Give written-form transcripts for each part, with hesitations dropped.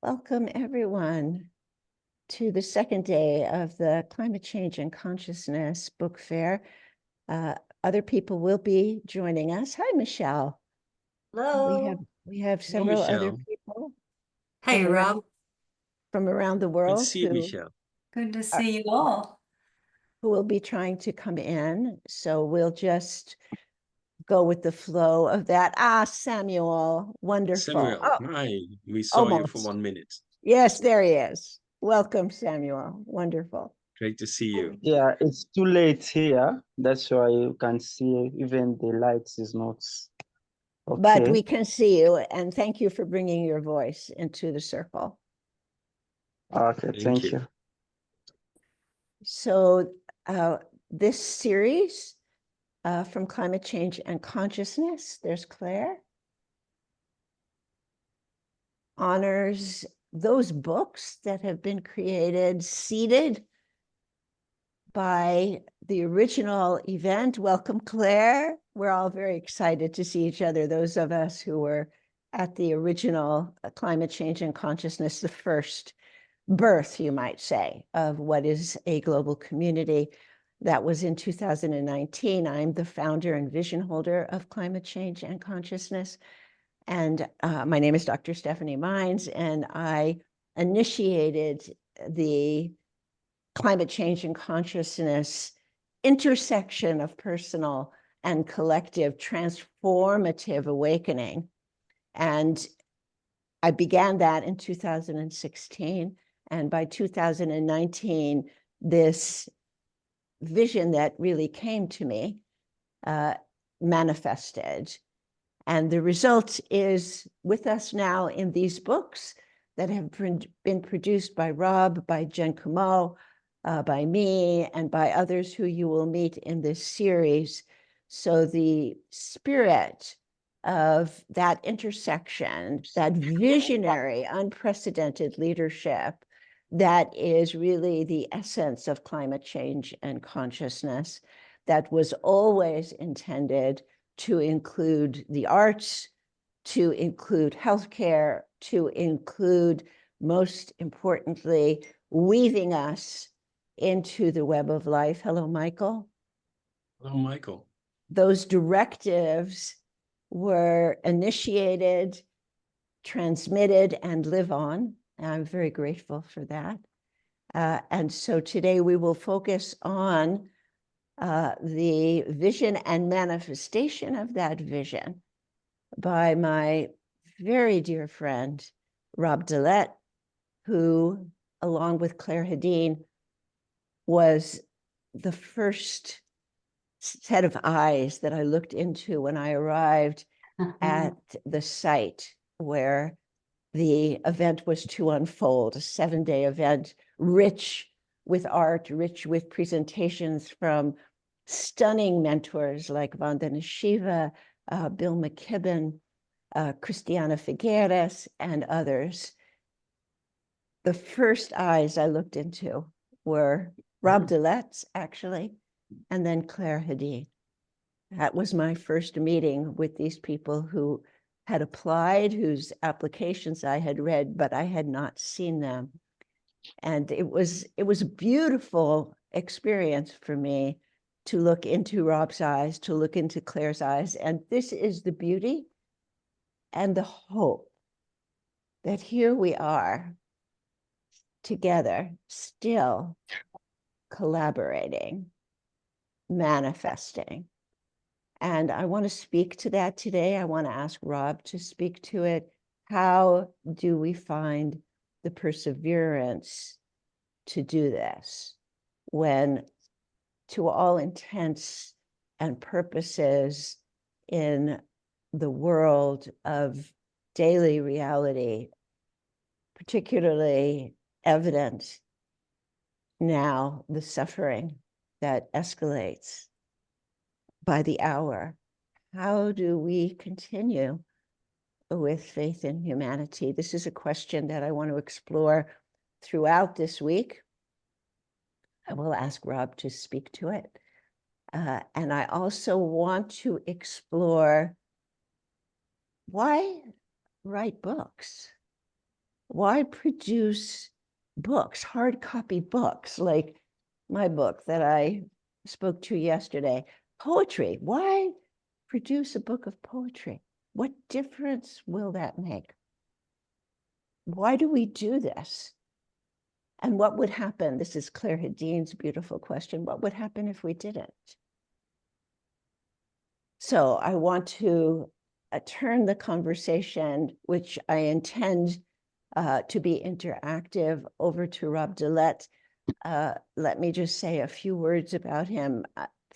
Welcome, everyone, to the second day of the Climate Change and Consciousness Book Fair. Other people will be joining us. Hi, Michelle. Hello. We have Hello, several other Michelle. people Hey, Rob. from around the Good to world see you, Michelle. Good to are, see you all. who will be trying to come in. So we'll just go with the flow of that. Samuel, wonderful. Samuel, Oh, hi. We saw you for almost. 1 minute. Yes, there he is. Welcome, Samuel. Wonderful. Great to see you. Yeah, it's too late here. That's why you can see even the lights is not But okay. we can see you, and thank you for bringing your voice into the circle. Okay, Thank you. thank you. So this series from Climate Change and Consciousness, there's Claire, honors those books that have been created, seeded by the original event. Welcome, Claire. We're all very excited to see each other, those of us who were at the original Climate Change and Consciousness, the first birth, you might say, of what is a global community. That was in 2019. I'm the founder and vision holder of Climate Change and Consciousness. And my name is Dr. Stephanie Mines, and I initiated the Climate Change and Consciousness intersection of personal and collective transformative awakening. And I began that in 2016. And by 2019, this vision that really came to me manifested. And the result is with us now in these books that have been produced by Rob, by Jen Kumo, by me, and by others who you will meet in this series. So the spirit of that intersection, that visionary, unprecedented leadership, that is really the essence of climate change and consciousness, that was always intended to include the arts, to include healthcare, to include, most importantly, weaving us into the web of life. Hello, Michael. Hello, Michael. Those directives were initiated, transmitted, and live on. And I'm very grateful for that. And so today we will focus on the vision and manifestation of that vision by my very dear friend, Rob deLaet, who, along with Claire Hedin, was the first set of eyes that I looked into when I arrived at the site where the event was to unfold, a 7-day event, rich with art, rich with presentations from stunning mentors like Vandana Shiva, Bill McKibben, Christiana Figueres, and others. The first eyes I looked into were Rob deLaet's, actually, and then Claire Hedin. That was my first meeting with these people who had applied, whose applications I had read, but I had not seen them. And it was a beautiful experience for me to look into Rob's eyes, to look into Claire's eyes. And this is the beauty and the hope that here we are together, still collaborating, manifesting. And I want to speak to that today. I want to ask Rob to speak to it. How do we find the perseverance to do this when, to all intents and purposes, in the world of daily reality, particularly evident now, the suffering that escalates by the hour, how do we continue with faith in humanity? This is a question that I want to explore throughout this week. I will ask Rob to speak to it. And I also want to explore why write books? Why produce books, hard copy books, like my book that I spoke to yesterday? Poetry. Why produce a book of poetry? What difference will that make? Why do we do this? And what would happen? This is Claire Hadeen's beautiful question. What would happen if we didn't? So I want to turn the conversation, which I intend to be interactive, over to Rob deLaet. Let me just say a few words about him.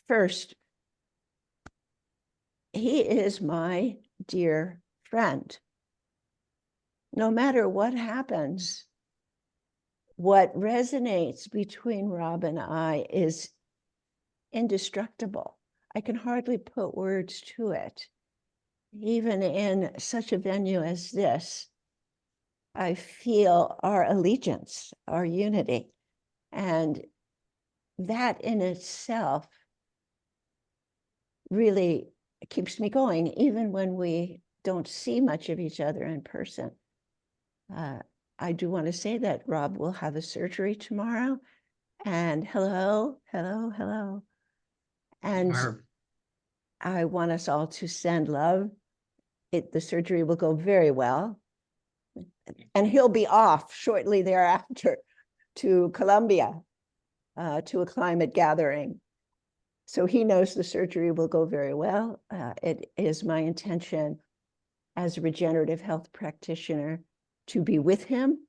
First, he is my dear friend. No matter what happens, what resonates between Rob and I is indestructible. I can hardly put words to it. Even in such a venue as this, I feel our allegiance, our unity. And that in itself really keeps me going, even when we don't see much of each other in person. I do want to say that Rob will have a surgery tomorrow. And hello. And I want us all to send love. The surgery will go very well. And he'll be off shortly thereafter to Colombia, to a climate gathering. So he knows the surgery will go very well. It is my intention as a regenerative health practitioner to be with him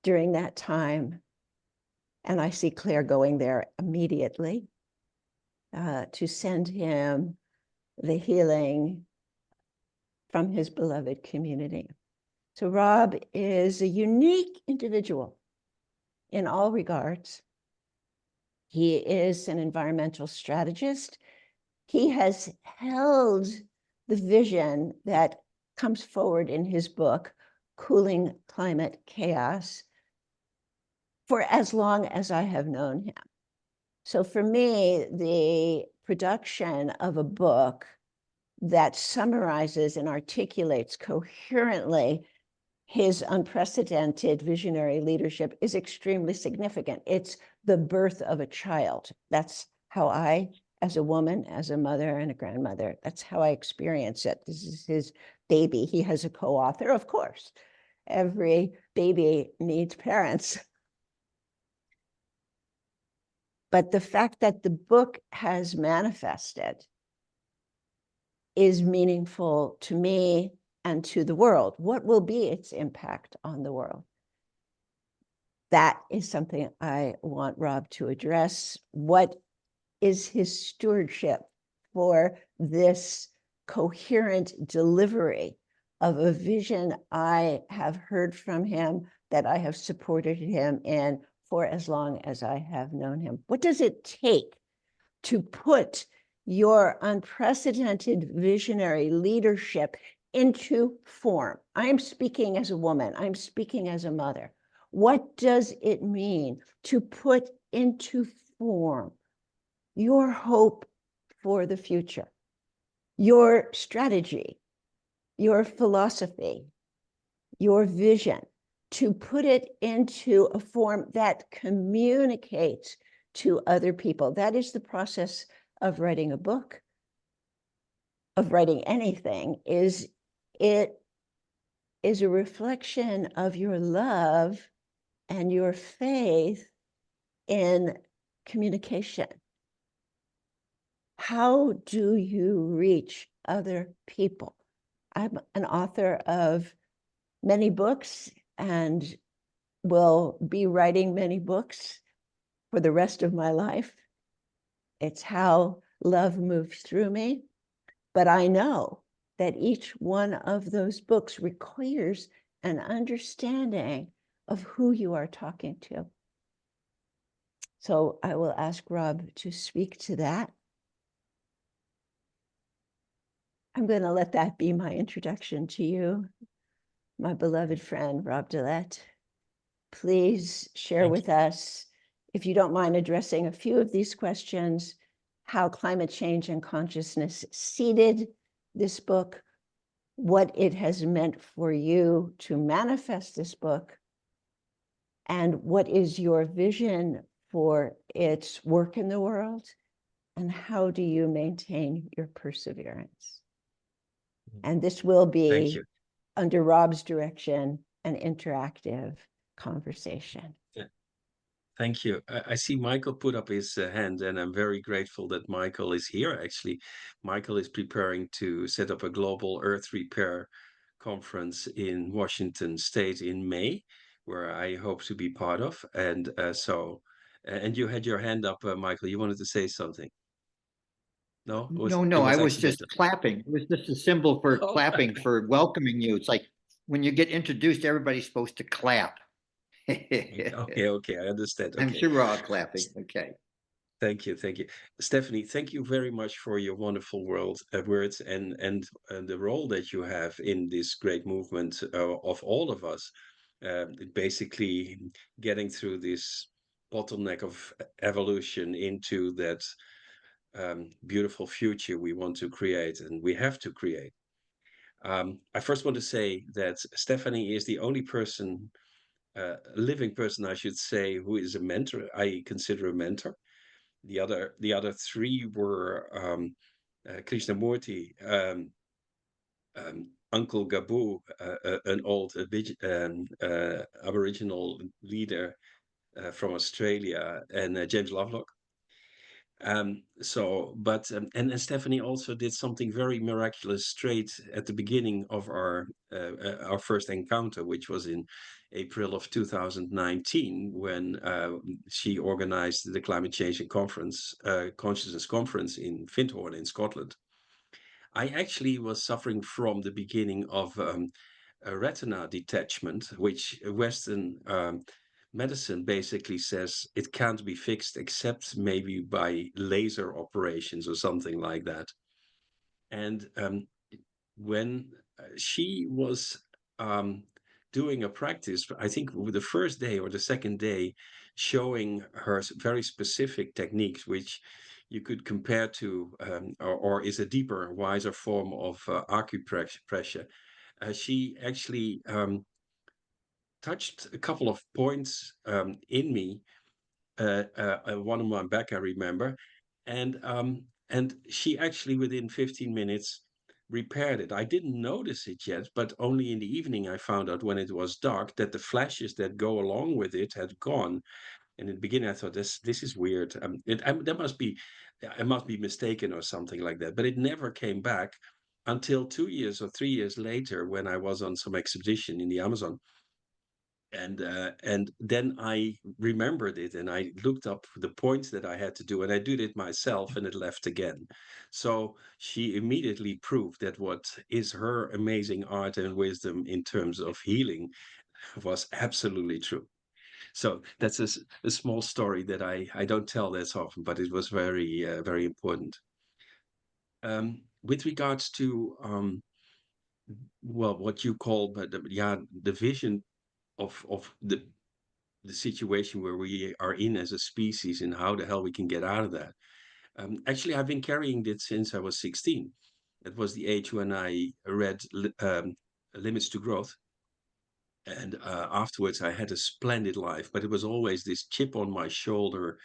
during that time. And I see Claire going there immediately to send him the healing from his beloved community. So Rob is a unique individual in all regards. He is an environmental strategist. He has held the vision that comes forward in his book, Cooling Climate Chaos, for as long as I have known him. So for me, the production of a book that summarizes and articulates coherently his unprecedented visionary leadership is extremely significant. It's the birth of a child. That's how I, as a woman, as a mother and a grandmother, that's how I experience it. This is his baby. He has a co-author, of course. Every baby needs parents. But the fact that the book has manifested is meaningful to me and to the world. What will be its impact on the world? That is something I want Rob to address. What is his stewardship for this coherent delivery of a vision I have heard from him, that I have supported him in for as long as I have known him? What does it take to put your unprecedented visionary leadership into form? I'm speaking as a woman. I'm speaking as a mother. What does it mean to put into form your hope for the future, your strategy, your philosophy, your vision, to put it into a form that communicates to other people? That is the process of writing a book, of writing anything. It is a reflection of your love and your faith in communication. How do you reach other people? I'm an author of many books and will be writing many books for the rest of my life. It's how love moves through me. But I know that each one of those books requires an understanding of who you are talking to. So I will ask Rob to speak to that. I'm going to let that be my introduction to you, my beloved friend, Rob deLaet. Please share with us, if you don't mind addressing a few of these questions, how climate change and consciousness seeded this book, what it has meant for you to manifest this book, and what is your vision for its work in the world, and how do you maintain your perseverance? And this will Thank be, you. under Rob's direction, an interactive conversation. Thank you. I see Michael put up his hand, and I'm very grateful that Michael is here. Actually, Michael is preparing to set up a global earth repair conference in Washington State in May, where I hope to be part of. And and you had your hand up, Michael. You wanted to say something? No, No, it I was was just accidental. clapping. It was just a symbol for Oh. clapping, for welcoming you. It's like when you get introduced, everybody's supposed to clap. Okay, I understand. I'm Okay. sure we're all clapping. Okay. Thank you, thank you, Stephanie. Thank you very much for your wonderful words and the role that you have in this great movement of all of us, basically getting through this bottleneck of evolution into that beautiful future we want to create and we have to create. I first want to say that Stephanie is the only person, living person, I should say, who is a mentor. I consider a mentor. The other three were Krishnamurti, Uncle Gabu, an old Aboriginal leader from Australia, and James Lovelock. And Stephanie also did something very miraculous straight at the beginning of our first encounter, which was in April of 2019, when she organized the Climate Change Conference, Consciousness Conference in Findhorn in Scotland. I actually was suffering from the beginning of a retina detachment, which Western medicine basically says it can't be fixed except maybe by laser operations or something like that. And when she was doing a practice, I think the first day or the second day, showing her very specific techniques, which you could compare to, or is a deeper, wiser form of acupressure. She actually touched a couple of points in me, one on my back, I remember, and she actually within 15 minutes repaired it. I didn't notice it yet, but only in the evening I found out, when it was dark, that the flashes that go along with it had gone. And in the beginning, I thought this is weird. There must be, I must be mistaken or something like that. But it never came back until 2 years or 3 years later, when I was on some expedition in the Amazon. And then I remembered it, and I looked up the points that I had to do, and I did it myself, and it left again. So she immediately proved that what is her amazing art and wisdom in terms of healing was absolutely true. So that's a small story that I don't tell that often, but it was very very important. With regards to well, what you call, but the vision of the situation where we are in as a species, and how the hell we can get out of that. Actually, I've been carrying it since I was 16. That was the age when I read Limits to Growth. And afterwards, I had a splendid life, but it was always this chip on my shoulder,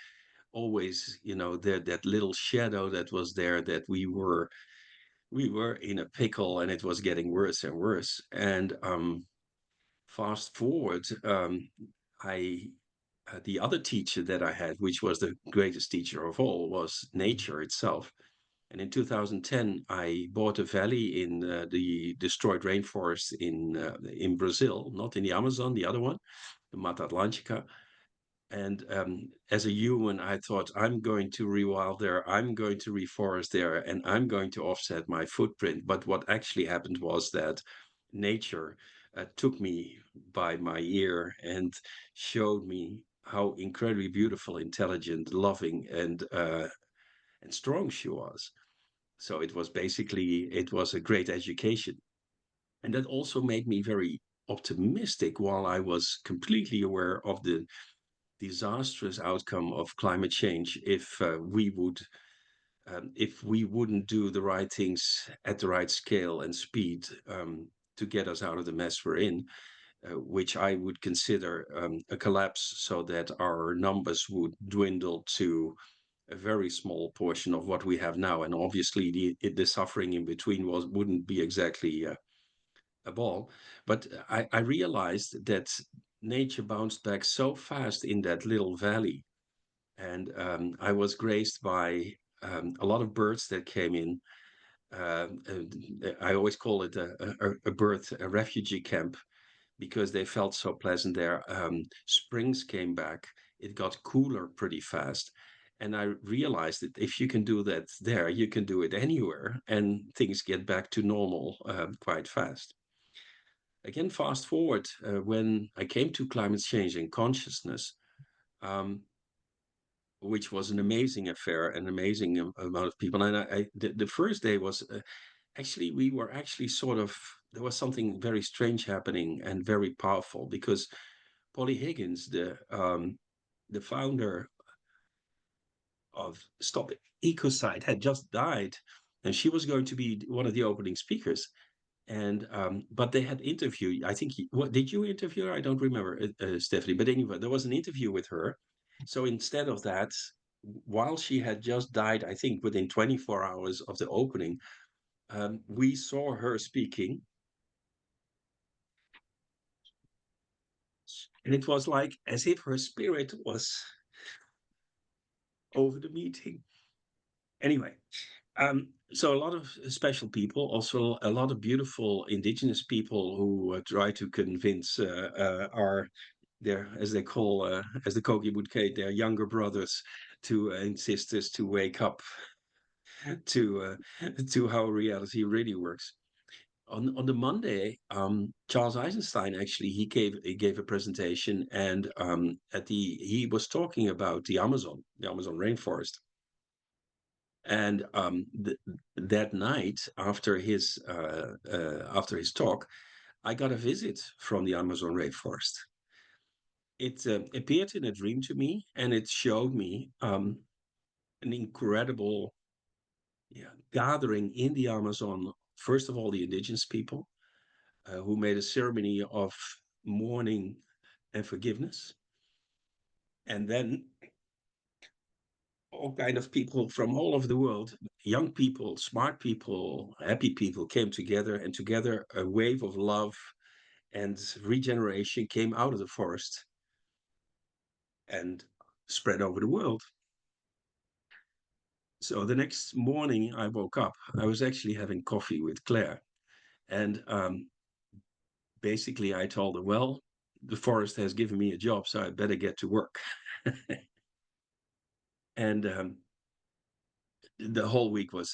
always, that little shadow that was there, that we were in a pickle, and it was getting worse and worse. And fast forward, I the other teacher that I had, which was the greatest teacher of all, was nature itself. And in 2010, I bought a valley in the destroyed rainforest in Brazil, not in the Amazon, the other one, the Mata Atlântica. And as a human, I thought, I'm going to rewild there, I'm going to reforest there, and I'm going to offset my footprint. But what actually happened was that nature took me by my ear and showed me how incredibly beautiful, intelligent, loving, and strong she was. So it was a great education. And that also made me very optimistic, while I was completely aware of the disastrous outcome of climate change if we would if we wouldn't do the right things at the right scale and speed to get us out of the mess we're in, which I would consider a collapse, so that our numbers would dwindle to a very small portion of what we have now. And obviously the suffering in between wouldn't be exactly a ball. But I realized that nature bounced back so fast in that little valley. And I was graced by a lot of birds that came in. I always call it a refugee camp, because they felt so pleasant there. Springs came back. It got cooler pretty fast. And I realized that if you can do that there, you can do it anywhere, and things get back to normal quite fast. Again, fast forward, when I came to climate change and consciousness, um, which was an amazing affair, an amazing amount of people. And the first day was actually, we were actually sort of, there was something very strange happening and very powerful, because Polly Higgins, the founder of Stop Ecocide, had just died, and she was going to be one of the opening speakers. And but they had interviewed, I think, what did you interview her? I don't remember, Stephanie. But anyway, there was an interview with her. So instead of that, while she had just died, I think within 24 hours of the opening, we saw her speaking. And it was like as if her spirit was over the meeting. Anyway, so a lot of special people, also a lot of beautiful indigenous people who try to convince their, as they call, as the Kogi would say, their younger brothers to and sisters to wake up to how reality really works. On the Monday, Charles Eisenstein actually he gave a presentation, and he was talking about the Amazon rainforest. And that night after his talk, I got a visit from the Amazon rainforest. It appeared in a dream to me, and it showed me an incredible gathering in the Amazon. First of all, the indigenous people who made a ceremony of mourning and forgiveness, and then all kind of people from all over the world, young people, smart people, happy people, came together, and together a wave of love and regeneration came out of the forest and spread over the world. So the next morning I woke up, I was actually having coffee with Claire, and basically I told her, well, the forest has given me a job, so I better get to work. And the whole week was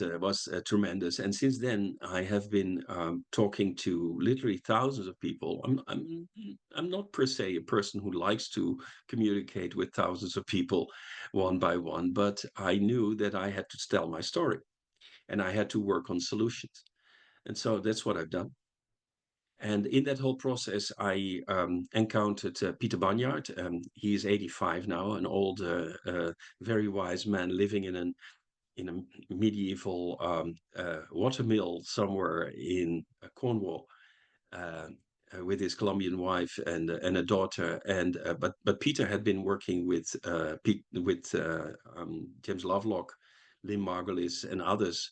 tremendous. And since then, I have been talking to literally thousands of people. I'm not per se a person who likes to communicate with thousands of people one by one, but I knew that I had to tell my story, and I had to work on solutions. And so that's what I've done. And in that whole process, I encountered Peter Banyard. He is 85 now, an old, very wise man living in a medieval watermill somewhere in Cornwall, with his Colombian wife and a daughter. And but Peter had been working with James Lovelock, Lynn Margulis, and others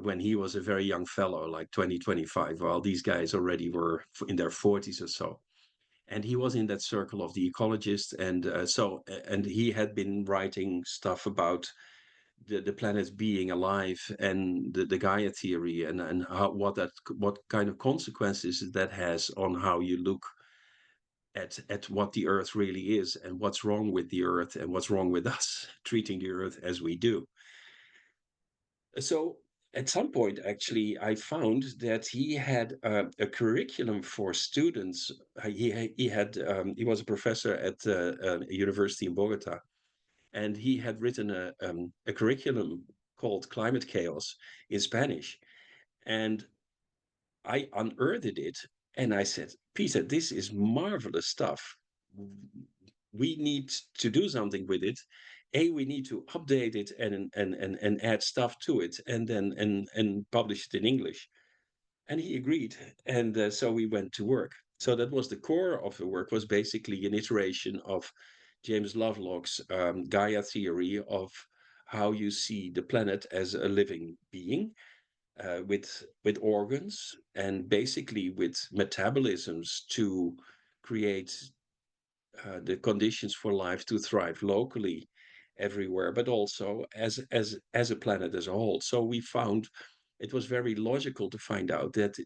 when he was a very young fellow, like 20, 25, while these guys already were in their 40s or so. And he was in that circle of the ecologists, and he had been writing stuff about the planet's being alive, and the Gaia theory, and what kind of consequences that has on how you look at what the Earth really is, and what's wrong with the Earth, and what's wrong with us treating the Earth as we do. So at some point, actually, I found that he had a curriculum for students. He was a professor at a university in Bogota, and he had written a curriculum called Climate Chaos in Spanish. And I unearthed it, and I said, Peter, this is marvelous stuff. We need to do something with it. we need to update it and add stuff to it, and then and publish it in English. And he agreed, and so we went to work. So that was the core of the work, was basically an iteration of James Lovelock's Gaia theory of how you see the planet as a living being, with organs and basically with metabolisms to create the conditions for life to thrive locally everywhere, but also as a planet as a whole. So we found it was very logical to find out that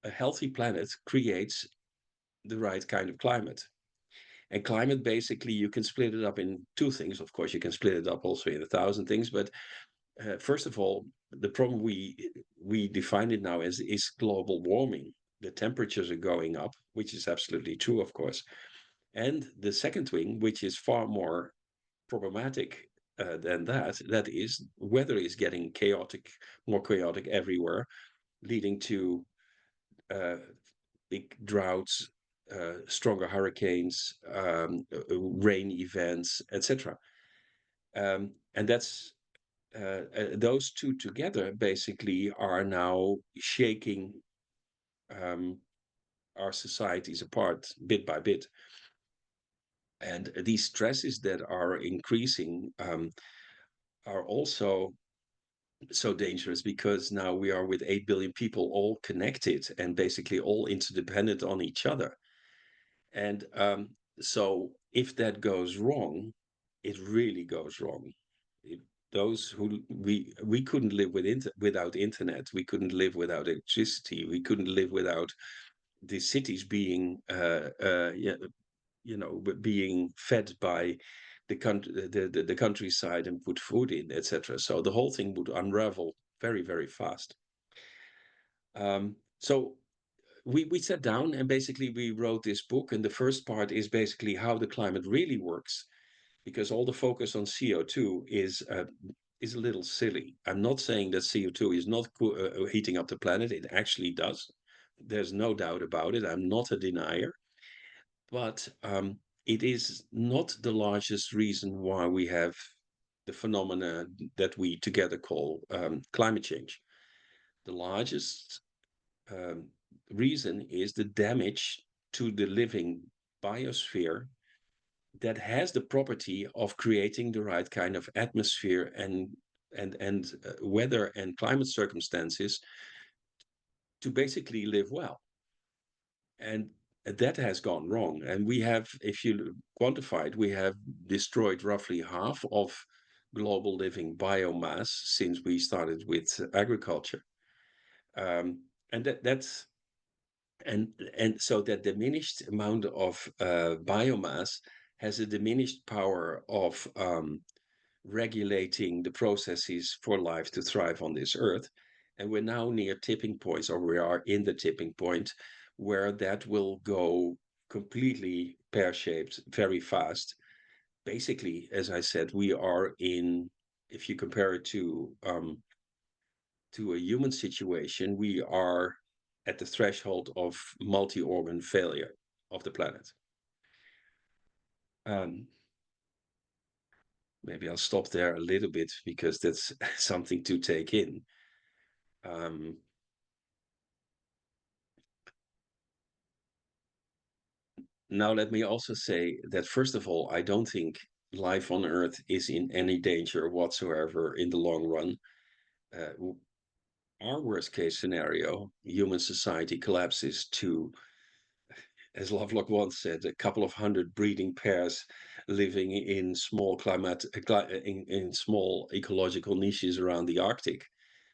a healthy planet creates the right kind of climate. And climate, basically, you can split it up in two things. Of course, you can split it up also in 1,000 things. But first of all, the problem we define it now as is global warming. The temperatures are going up, which is absolutely true, of course. And the second thing, which is far more problematic than that is weather is getting more chaotic everywhere, leading to big droughts, stronger hurricanes, rain events, etc. And that's those two together basically are now shaking our societies apart bit by bit. And these stresses that are increasing are also so dangerous, because now we are with 8 billion people all connected and basically all interdependent on each other. And so if that goes wrong, it really goes wrong. Those who we couldn't live without internet, we couldn't live without electricity, we couldn't live without the cities being being fed by the countryside and put food in, etc. So the whole thing would unravel very, very fast. So we sat down and basically we wrote this book, and the first part is basically how the climate really works, because all the focus on CO2 is a little silly. I'm not saying that CO2 is not heating up the planet. It actually does. There's no doubt about it. I'm not a denier. But it is not the largest reason why we have the phenomena that we together call climate change. The largest reason is the damage to the living biosphere that has the property of creating the right kind of atmosphere and weather and climate circumstances to basically live well. And that has gone wrong. And we have, if you quantify it, we have destroyed roughly half of global living biomass since we started with agriculture. And that's and so that diminished amount of biomass has a diminished power of regulating the processes for life to thrive on this earth. And we're now near tipping points, or we are in the tipping point, where that will go completely pear-shaped very fast. Basically, as I said, we are in, if you compare it to a human situation, we are at the threshold of multi-organ failure of the planet. Maybe I'll stop there a little bit because that's something to take in. Now, let me also say that, first of all, I don't think life on Earth is in any danger whatsoever in the long run. Our worst case scenario, human society collapses to, as Lovelock once said, a couple of hundred breeding pairs living in small in small ecological niches around the Arctic,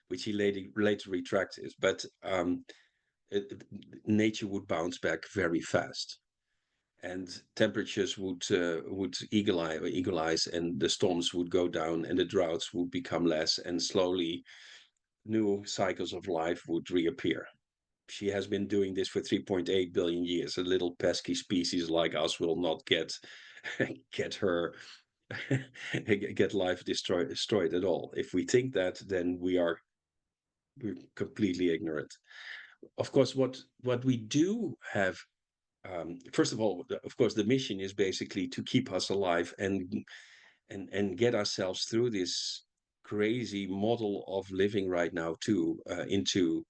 which he later retracted. But nature would bounce back very fast, and temperatures would equalize, and the storms would go down, and the droughts would become less, and slowly new cycles of life would reappear. She has been doing this for 3.8 billion years. A little pesky species like us will not get her get life destroyed at all. If we think that, then we're completely ignorant. Of course, what we do have, first of all, of course, the mission is basically to keep us alive and get ourselves through this crazy model of living right now too, into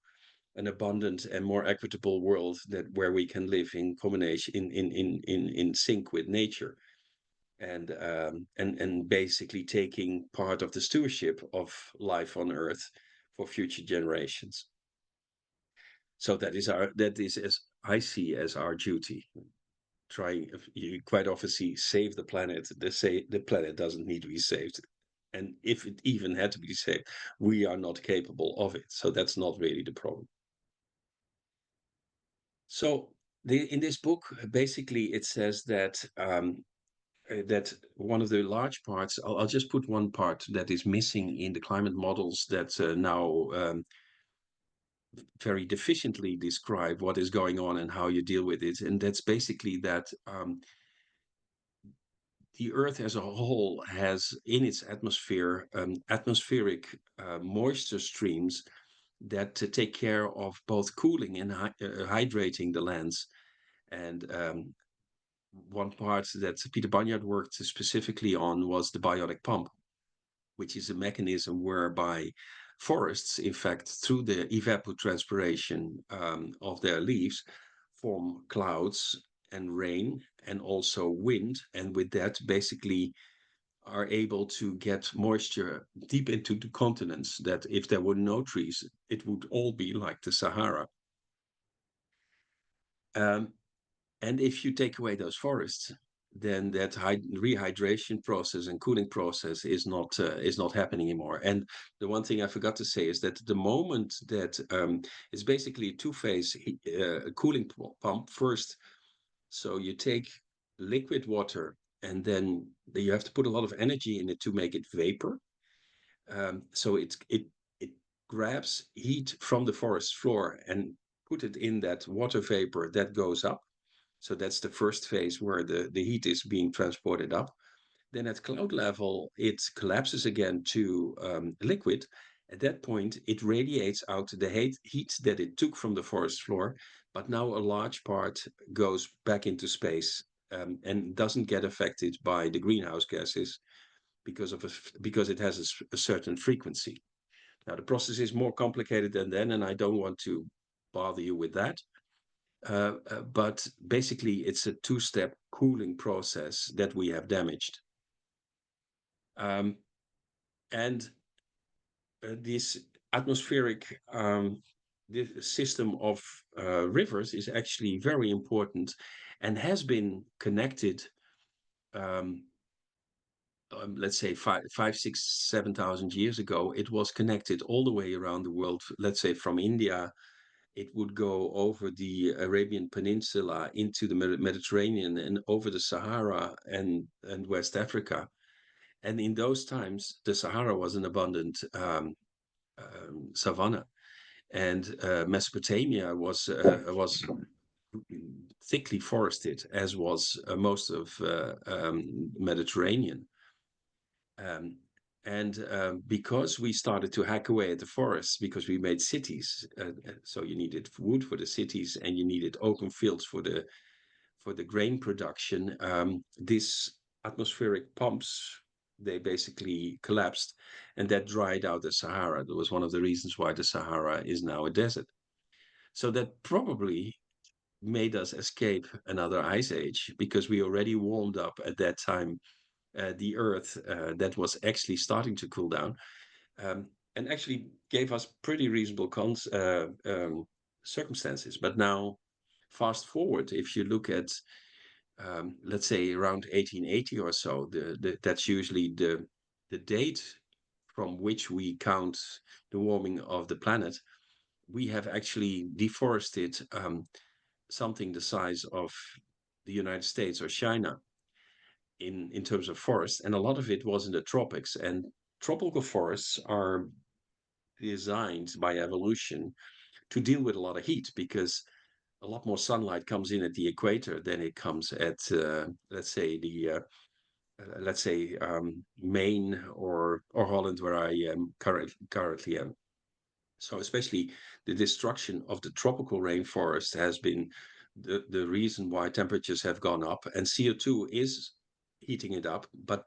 an abundant and more equitable world where we can live in combination in sync with nature, and basically taking part of the stewardship of life on Earth for future generations. So that is, as I see, as our duty. Trying, you quite often see, save the planet. The planet doesn't need to be saved, and if it even had to be saved, we are not capable of it. So that's not really the problem. So in this book, basically, it says that that one of the large parts, I'll just put one part that is missing in the climate models that now very deficiently describe what is going on and how you deal with it. And that's basically that the Earth as a whole has in its atmosphere atmospheric moisture streams that take care of both cooling and hydrating the lands. And one part that Peter Banyard worked specifically on was the biotic pump, which is a mechanism whereby forests, in fact, through the evapotranspiration of their leaves, form clouds and rain and also wind. And with that, basically, are able to get moisture deep into the continents that if there were no trees, it would all be like the Sahara. And if you take away those forests, then that rehydration process and cooling process is not happening anymore. And the one thing I forgot to say is that the moment that it's basically a two-phase cooling pump. First, so you take liquid water, and then you have to put a lot of energy in it to make it vapor. So it grabs heat from the forest floor and put it in that water vapor that goes up. So that's the first phase where the heat is being transported up. Then at cloud level, it collapses again to liquid. At that point, it radiates out the heat that it took from the forest floor, but now a large part goes back into space and doesn't get affected by the greenhouse gases because it has a certain frequency. Now, the process is more complicated than then, and I don't want to bother you with that. But basically, it's a two-step cooling process that we have damaged. And this atmospheric this system of rivers is actually very important and has been connected, let's say 5, 6, 7,000 years ago. It was connected all the way around the world. Let's say from India, it would go over the Arabian Peninsula into the Mediterranean and over the Sahara and West Africa. And in those times, the Sahara was an abundant savanna, and Mesopotamia was thickly forested, as was most of Mediterranean. And because we started to hack away at the forests, because we made cities, so you needed wood for the cities and you needed open fields for the grain production. These atmospheric pumps, they basically collapsed, and that dried out the Sahara. That was one of the reasons why the Sahara is now a desert. So that probably made us escape another ice age, because we already warmed up at that time the Earth that was actually starting to cool down, and actually gave us pretty reasonable circumstances. But now, fast forward, if you look at, let's say, around 1880 or so, that's usually the date from which we count the warming of the planet. We have actually deforested something the size of the United States or China in terms of forests, and a lot of it was in the tropics. And tropical forests are designed by evolution to deal with a lot of heat, because a lot more sunlight comes in at the equator than it comes at, let's say, Maine or Holland, where I am currently am. So especially the destruction of the tropical rainforest has been the reason why temperatures have gone up, and CO2 is heating it up. But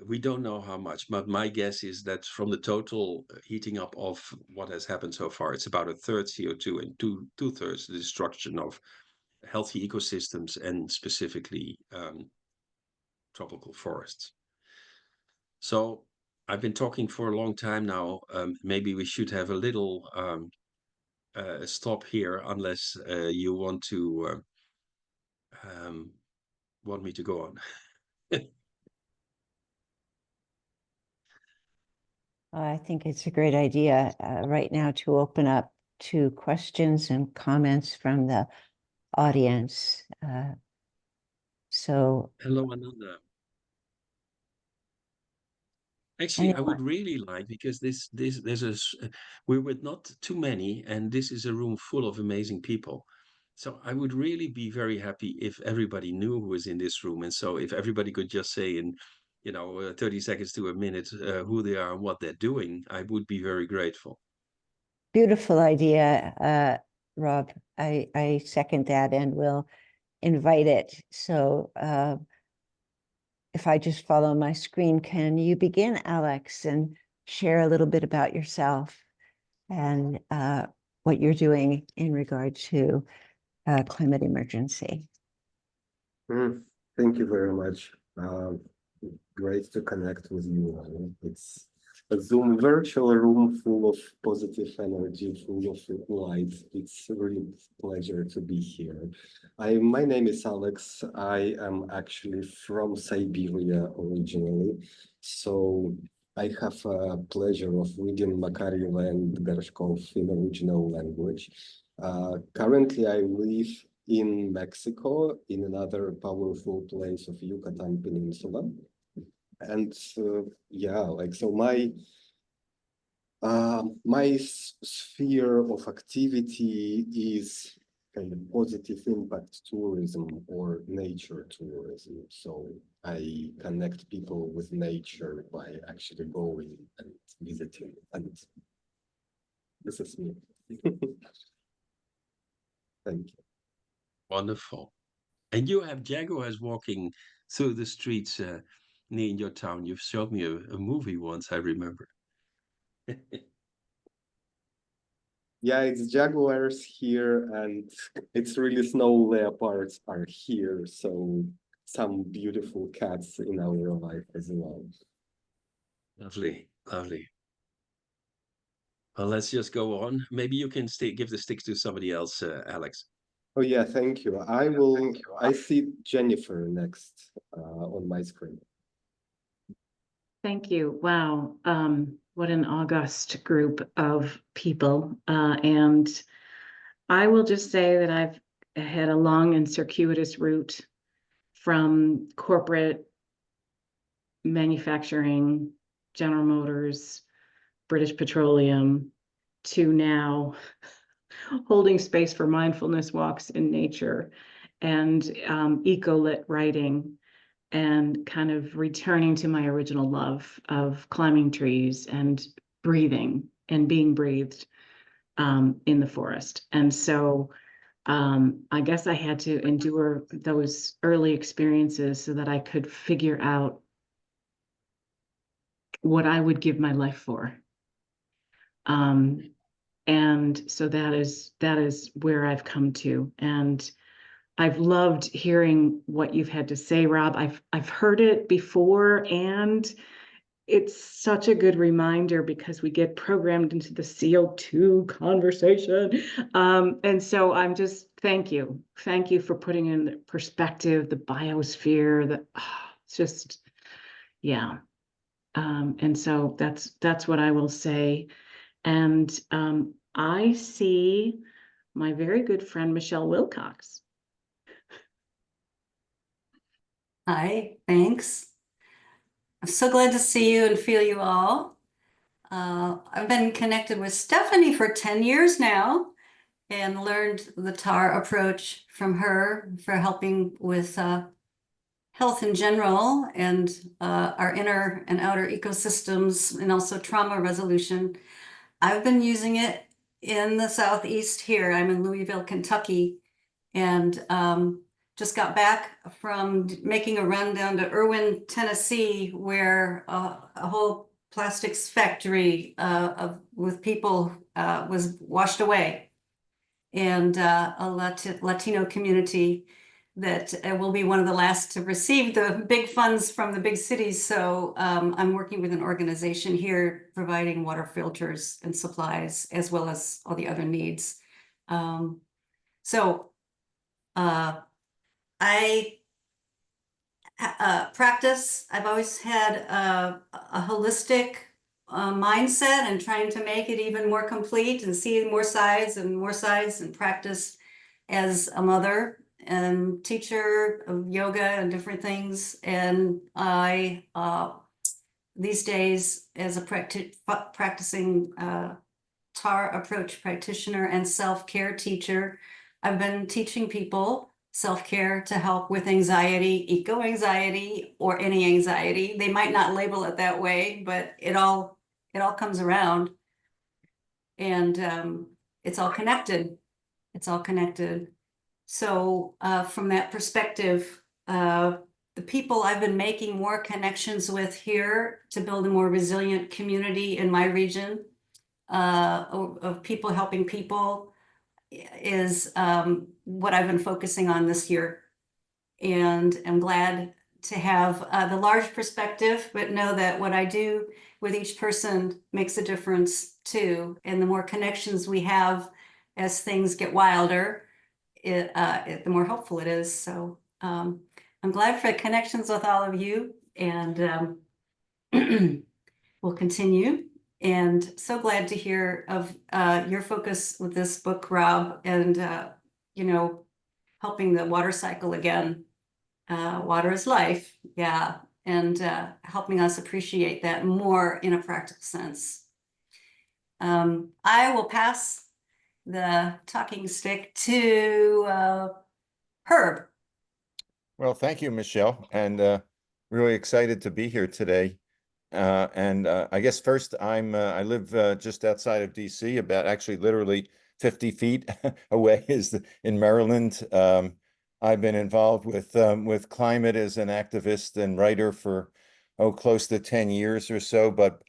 we don't know how much, but my guess is that from the total heating up of what has happened so far, it's about a third CO2 and two-thirds the destruction of healthy ecosystems and specifically tropical forests. So I've been talking for a long time now. Maybe we should have a little stop here, unless you want to want me to go on. I think it's a great idea right now to open up to questions and comments from the audience. So Hello, Ananda. Actually, I would really like, because we're with not too many, and this is a room full of amazing people. So I would really be very happy if everybody knew who is in this room. And so if everybody could just say in, 30 seconds to a minute, who they are and what they're doing, I would be very grateful. Beautiful idea, Rob. I second that and will invite it. So if I just follow my screen, can you begin, Alex, and share a little bit about yourself and what you're doing in regard to climate emergency? Thank you very much. Great to connect with you all. It's a Zoom virtual room full of positive energy, full of light. It's a really pleasure to be here. My name is Alex. I am actually from Siberia originally. So I have a pleasure of reading Makarov and Gershkov in original language. Currently, I live in Mexico, in another powerful place of Yucatan Peninsula. And yeah, like, so my sphere of activity is kind of positive impact tourism or nature tourism. So I connect people with nature by actually going and visiting, and this is me. Thank you. Wonderful. And you have jaguars walking through the streets near your town. You've showed me a movie once, I remember. Yeah, it's jaguars here, and it's really snow leopards are here. So some beautiful cats in our life as well. Lovely, lovely. Well, let's just go on. Maybe you can give the sticks to somebody else, Alex. Oh yeah, thank you. I see Jennifer next on my screen. Thank you. Wow. What an august group of people. And I will just say that I've had a long and circuitous route from corporate manufacturing, General Motors, British Petroleum, to now holding space for mindfulness walks in nature and eco-lit writing, and kind of returning to my original love of climbing trees and breathing and being breathed in the forest. And so I guess I had to endure those early experiences so that I could figure out what I would give my life for. And so that is where I've come to. And I've loved hearing what you've had to say, Rob. I've heard it before, and it's such a good reminder because we get programmed into the CO2 conversation. And so I'm just, thank you for putting in perspective the biosphere, it's just, yeah. And so that's what I will say. And I see my very good friend Michelle Wilcox. Hi, thanks. I'm so glad to see you and feel you all. I've been connected with Stephanie for 10 years now and learned the TAR approach from her for helping with health in general and our inner and outer ecosystems, and also trauma resolution. I've been using it in the Southeast here. I'm in Louisville, Kentucky, and just got back from making a run down to Irwin, Tennessee, where a whole plastics factory with people was washed away, and a Latino community that will be one of the last to receive the big funds from the big cities. So I'm working with an organization here providing water filters and supplies, as well as all the other needs. I practice. I've always had a holistic mindset, and trying to make it even more complete and see more sides and practice as a mother and teacher of yoga and different things. And I, these days, as a practicing TAR approach practitioner and self-care teacher, I've been teaching people self-care to help with anxiety, eco-anxiety, or any anxiety. They might not label it that way, but it all comes around, and it's all connected. It's all connected. So from that perspective, the people I've been making more connections with here to build a more resilient community in my region of people helping people is what I've been focusing on this year. And I'm glad to have the large perspective, but know that what I do with each person makes a difference too. And the more connections we have as things get wilder, the more helpful it is. So I'm glad for the connections with all of you, and we'll continue. And so glad to hear of your focus with this book, Rob, and you know, helping the water cycle again. Water is life, yeah, and helping us appreciate that more in a practical sense. I will pass the talking stick to Herb. Well, thank you, Michelle, and really excited to be here today. I guess first, I live just outside of DC, about actually literally 50 feet away in Maryland. I've been involved with climate as an activist and writer for close to 10 years or so. But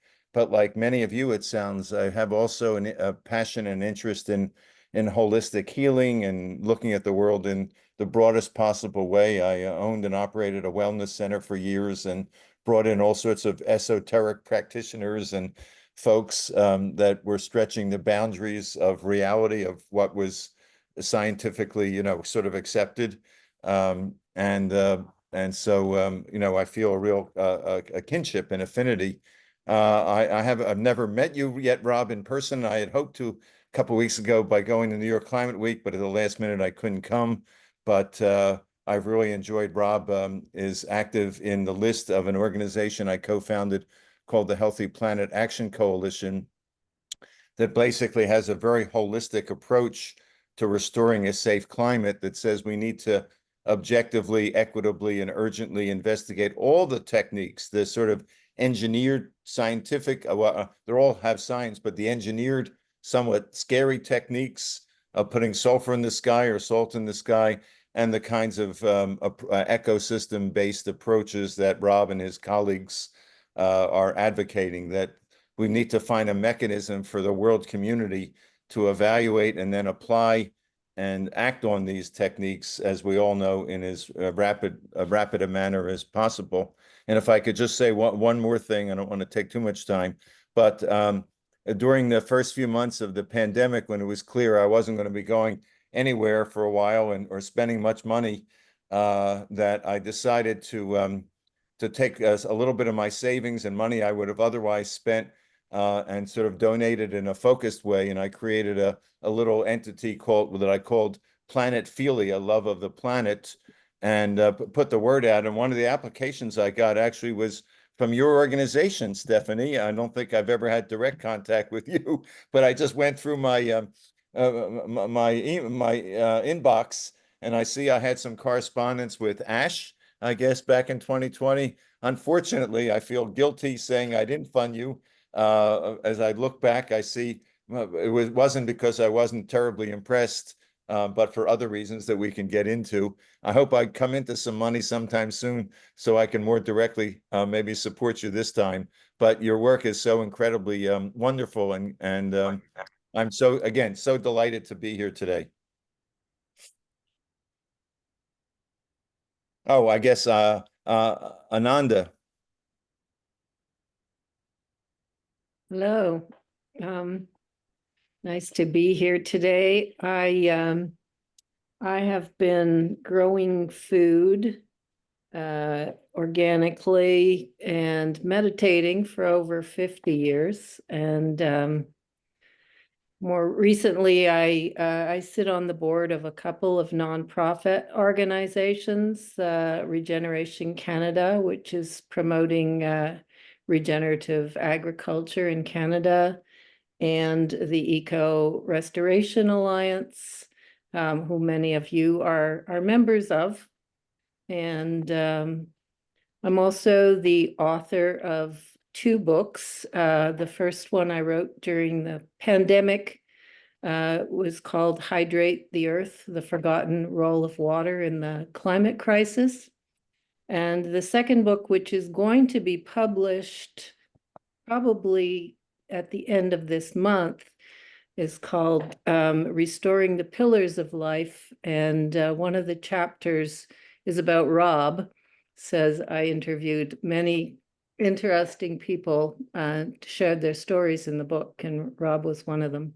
like many of you, it sounds, I have also a passion and interest in holistic healing and looking at the world in the broadest possible way. I owned and operated a wellness center for years and brought in all sorts of esoteric practitioners and folks that were stretching the boundaries of reality of what was scientifically, sort of accepted. So, I feel a real a kinship and affinity. I've never met you yet, Rob, in person. I had hoped to a couple of weeks ago by going to New York Climate Week, but at the last minute I couldn't come. But I've really enjoyed Rob is active in the list of an organization I co-founded called the Healthy Planet Action Coalition that basically has a very holistic approach to restoring a safe climate that says we need to objectively, equitably, and urgently investigate all the techniques, the sort of engineered scientific, they all have science, but the engineered, somewhat scary techniques of putting sulfur in the sky or salt in the sky, and the kinds of ecosystem-based approaches that Rob and his colleagues are advocating, that we need to find a mechanism for the world community to evaluate and then apply and act on these techniques, as we all know, in as rapid a manner as possible. And if I could just say one more thing, I don't want to take too much time, but during the first few months of the pandemic, when it was clear I wasn't going to be going anywhere for a while or spending much money, that I decided to take a little bit of my savings and money I would have otherwise spent and sort of donated in a focused way. And I created a little entity that I called Planet Philia, love of the planet, and put the word out. And one of the applications I got actually was from your organization, Stephanie. I don't think I've ever had direct contact with you, but I just went through my inbox, and I see I had some correspondence with Ash, I guess, back in 2020. Unfortunately, I feel guilty saying I didn't fund you. As I look back, I see it wasn't because I wasn't terribly impressed but for other reasons that we can get into. I hope I come into some money sometime soon so I can more directly maybe support you this time. But your work is so incredibly wonderful, and I'm so, again, so delighted to be here today. Oh, I guess Ananda. Hello. Nice to be here today. I have been growing food organically and meditating for over 50 years. And more recently, I sit on the board of a couple of nonprofit organizations, Regeneration Canada, which is promoting regenerative agriculture in Canada, and the Eco Restoration Alliance, who many of you are members of. And I'm also the author of 2 books. The first one I wrote during the pandemic was called Hydrate the Earth, the Forgotten Role of Water in the Climate Crisis. And the second book, which is going to be published probably at the end of this month, is called Restoring the Pillars of Life. And one of the chapters is about Rob. Says I interviewed many interesting people shared their stories in the book, and Rob was one of them.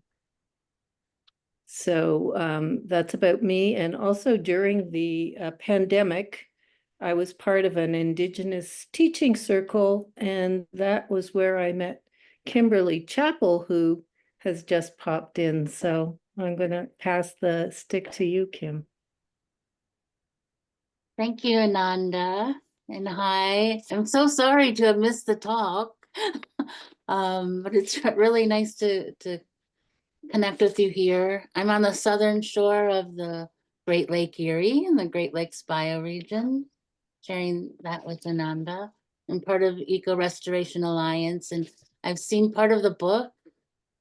So that's about me. And also during the pandemic, I was part of an Indigenous teaching circle, and that was where I met Kimberly Chappell, who has just popped in. So I'm going to pass the stick to you, Kim. Thank you, Ananda. And hi. I'm so sorry to have missed the talk. But it's really nice to connect with you here. I'm on the southern shore of the Great Lake Erie in the Great Lakes bioregion, sharing that with Ananda. I'm part of Eco Restoration Alliance, and I've seen part of the book.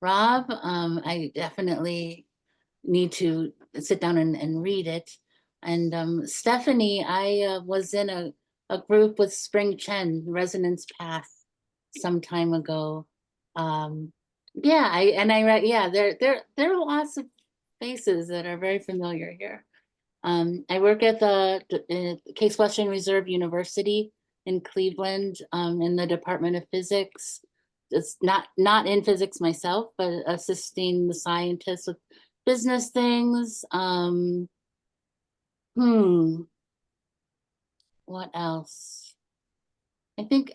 Rob, I definitely need to sit down and read it. And Stephanie, I was in a group with Spring Chen, Resonance Path, some time ago. Yeah, there are lots of faces that are very familiar here. I work at the Case Western Reserve University in Cleveland, in the Department of Physics. It's not in physics myself, but assisting the scientists with business things. What else? I think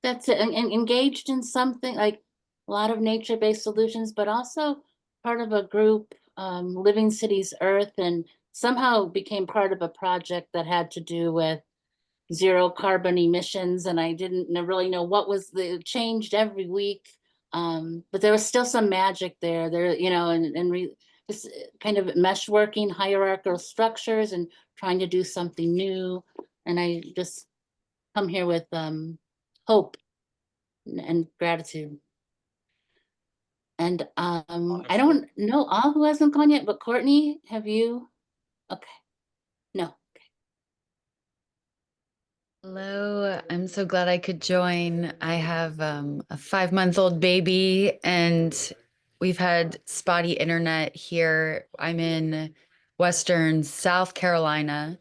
that's it. And engaged in something like a lot of nature-based solutions, but also part of a group, Living Cities Earth, and somehow became part of a project that had to do with zero carbon emissions. And I didn't really know what was it changed every week. But there was still some magic there, and just kind of mesh working hierarchical structures and trying to do something new. And I just come here with hope and gratitude. And I don't know all who hasn't gone yet, but Courtney, have you? Okay. No. Okay. Hello, I'm so glad I could join. I have a 5-month-old baby, and we've had spotty internet here. I'm in Western South Carolina,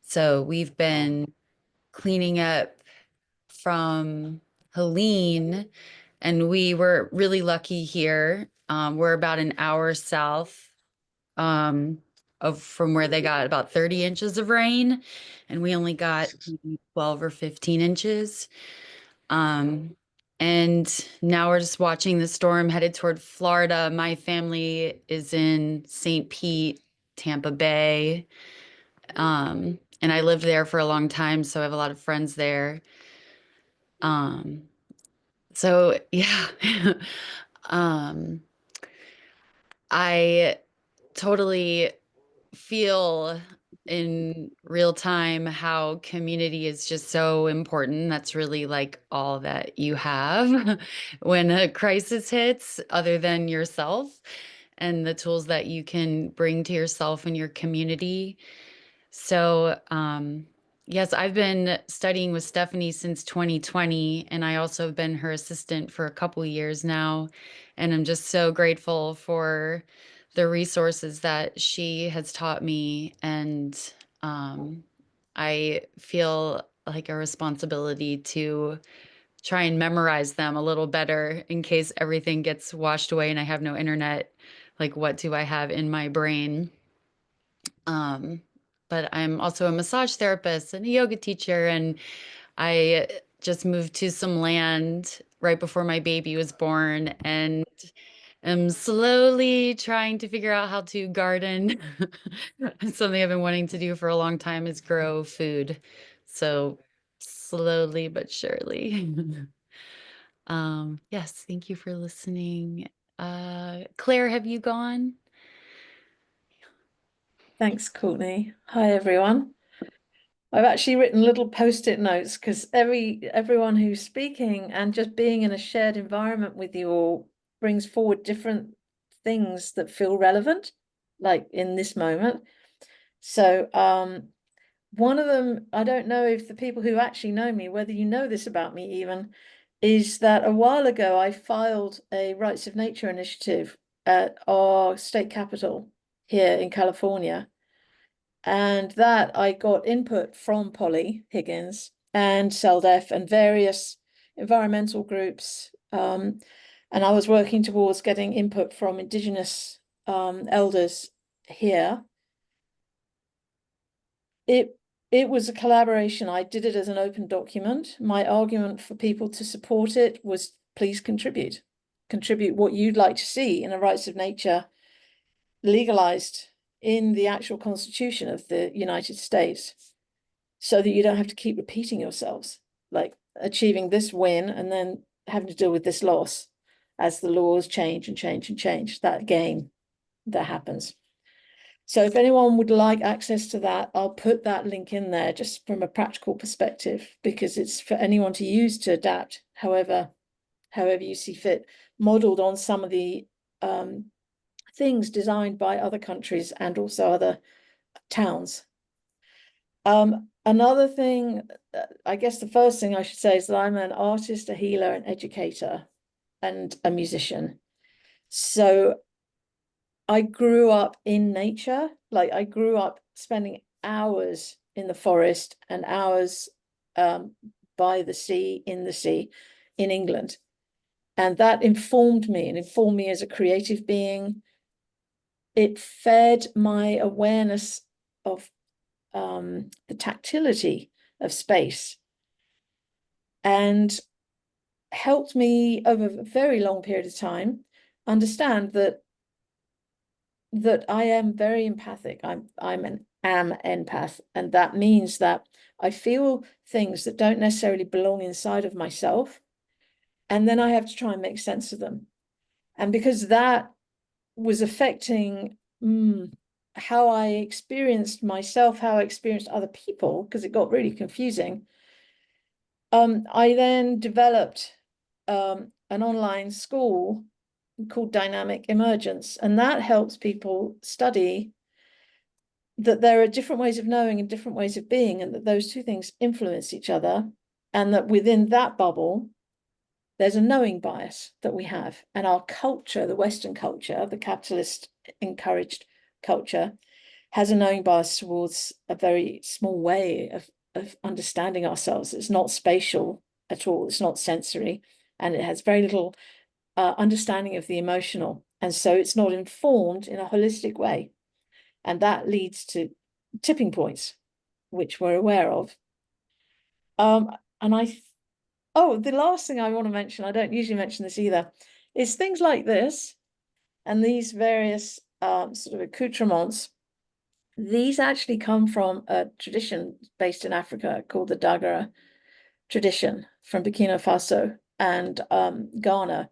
so we've been cleaning up from Helene, and we were really lucky here. We're about an hour south from where they got about 30 inches of rain, and we only got 12 or 15 inches. And now we're just watching the storm headed toward Florida. My family is in St. Pete, Tampa Bay. And I lived there for a long time, so I have a lot of friends there. So yeah. I totally feel in real time how community is just so important. That's really like all that you have when a crisis hits, other than yourself. and the tools that you can bring to yourself and your community. So, yes, I've been studying with Stephanie since 2020, and I also have been her assistant for a couple years now. And I'm just so grateful for the resources that she has taught me. And I feel like a responsibility to try and memorize them a little better in case everything gets washed away and I have no internet. Like, what do I have in my brain? But I'm also a massage therapist and a yoga teacher, and I just moved to some land right before my baby was born, and am slowly trying to figure out how to garden. Something I've been wanting to do for a long time is grow food. So slowly but surely. Yes, thank you for listening. Claire, have you gone? Thanks, Courtney. Hi, everyone. I've actually written little post-it notes because everyone who's speaking and just being in a shared environment with you all brings forward different things that feel relevant, like in this moment. So one of them, I don't know if the people who actually know me, whether you know this about me even, is that a while ago I filed a Rights of Nature initiative at our state capital here in California. And that I got input from Polly Higgins and CELDEF and various environmental groups. And I was working towards getting input from Indigenous elders here. It was a collaboration. I did it as an open document. My argument for people to support it was, please contribute. Contribute what you'd like to see in a Rights of Nature legalized in the actual Constitution of the United States, so that you don't have to keep repeating yourselves, like achieving this win and then having to deal with this loss as the laws change and change and change, that game that happens. So if anyone would like access to that, I'll put that link in there just from a practical perspective, because it's for anyone to use to adapt however you see fit, modeled on some of the things designed by other countries and also other towns. Another thing, I guess the first thing I should say is that I'm an artist, a healer, an educator, and a musician. So I grew up in nature. Like, I grew up spending hours in the forest and hours by the sea, in England. And that informed me as a creative being. It fed my awareness of the tactility of space and helped me over a very long period of time understand that I am very empathic. I'm an empath, and that means that I feel things that don't necessarily belong inside of myself, and then I have to try and make sense of them. And because that was affecting how I experienced myself, how I experienced other people, because it got really confusing, I then developed an online school called Dynamic Emergence, and that helps people study that there are different ways of knowing and different ways of being, and that those two things influence each other, and that within that bubble, there's a knowing bias that we have. And our culture, the Western culture, the capitalist encouraged culture, has a knowing bias towards a very small way of understanding ourselves. It's not spatial at all. It's not sensory. And it has very little understanding of the emotional. And so it's not informed in a holistic way. And that leads to tipping points, which we're aware of. The last thing I want to mention, I don't usually mention this either, is things like this and these various sort of accoutrements. These actually come from a tradition based in Africa called the Dagara tradition from Burkina Faso and Ghana.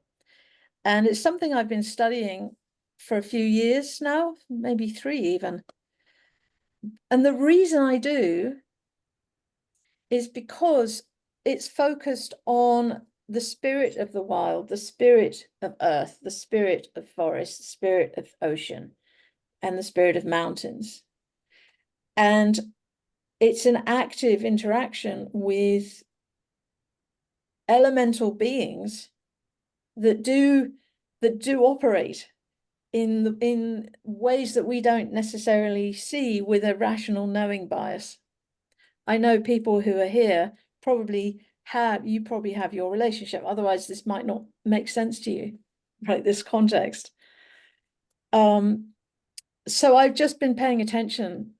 And it's something I've been studying for a few years now, maybe 3 even. And the reason I do is because it's focused on the spirit of the wild, the spirit of earth, the spirit of forest, the spirit of ocean, and the spirit of mountains. And it's an active interaction with elemental beings that do operate in ways that we don't necessarily see with a rational knowing bias. I know people who are here probably have your relationship, otherwise this might not make sense to you, right? This context. So I've just been paying attention.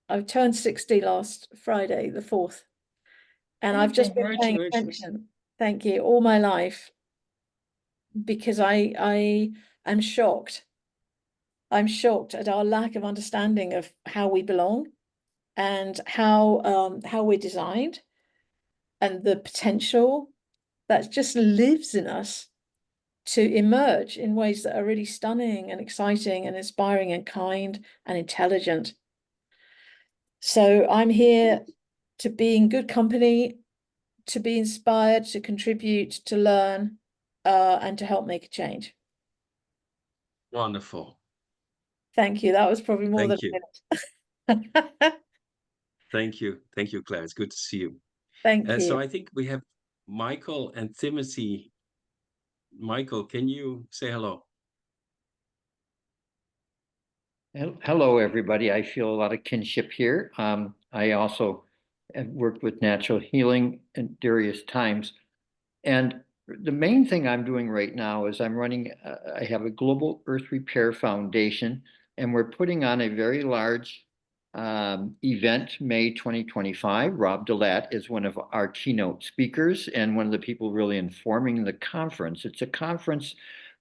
I turned 60 last Friday, the 4th, and I've just been paying attention, thank you, all my life, because I am shocked. I'm shocked at our lack of understanding of how we belong and how we're designed, and the potential that just lives in us to emerge in ways that are really stunning and exciting and inspiring and kind and intelligent. So I'm here to be in good company, to be inspired, to contribute, to learn, and to help make a change. Wonderful. Thank you. That was probably more Thank than you. a minute. Thank you. Thank you, Claire. It's good to see you. Thank you. So I think we have Michael and Timothy. Michael, can you say hello? Hello, everybody. I feel a lot of kinship here. I also have worked with natural healing at various times. And the main thing I'm doing right now is I'm running, I have a Global Earth Repair Foundation, and we're putting on a very large event, May 2025. Rob deLaet is one of our keynote speakers and one of the people really informing the conference. It's a conference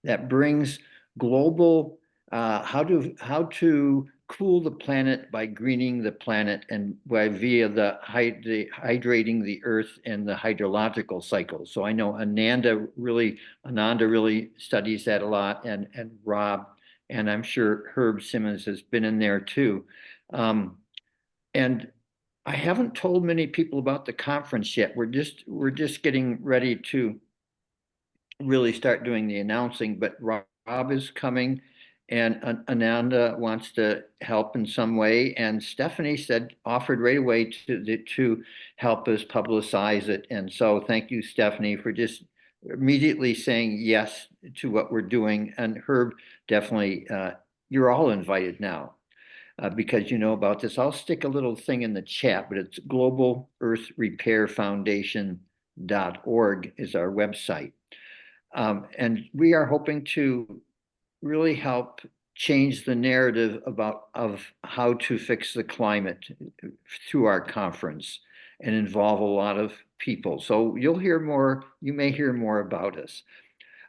that brings global how to cool the planet by greening the planet and via the hydrating the earth and the hydrological cycle. So I know Ananda really studies that a lot, and Rob, and I'm sure Herb Simmons has been in there too. And I haven't told many people about the conference yet. We're just getting ready to really start doing the announcing, but Rob is coming, and Ananda wants to help in some way, and Stephanie offered right away to help us publicize it. And so thank you, Stephanie, for just immediately saying yes to what we're doing. And Herb, definitely, you're all invited now. Because you know about this. I'll stick a little thing in the chat, but it's globalearthrepairfoundation.org is our website. And we are hoping to really help change the narrative of how to fix the climate through our conference and involve a lot of people. So you may hear more about us.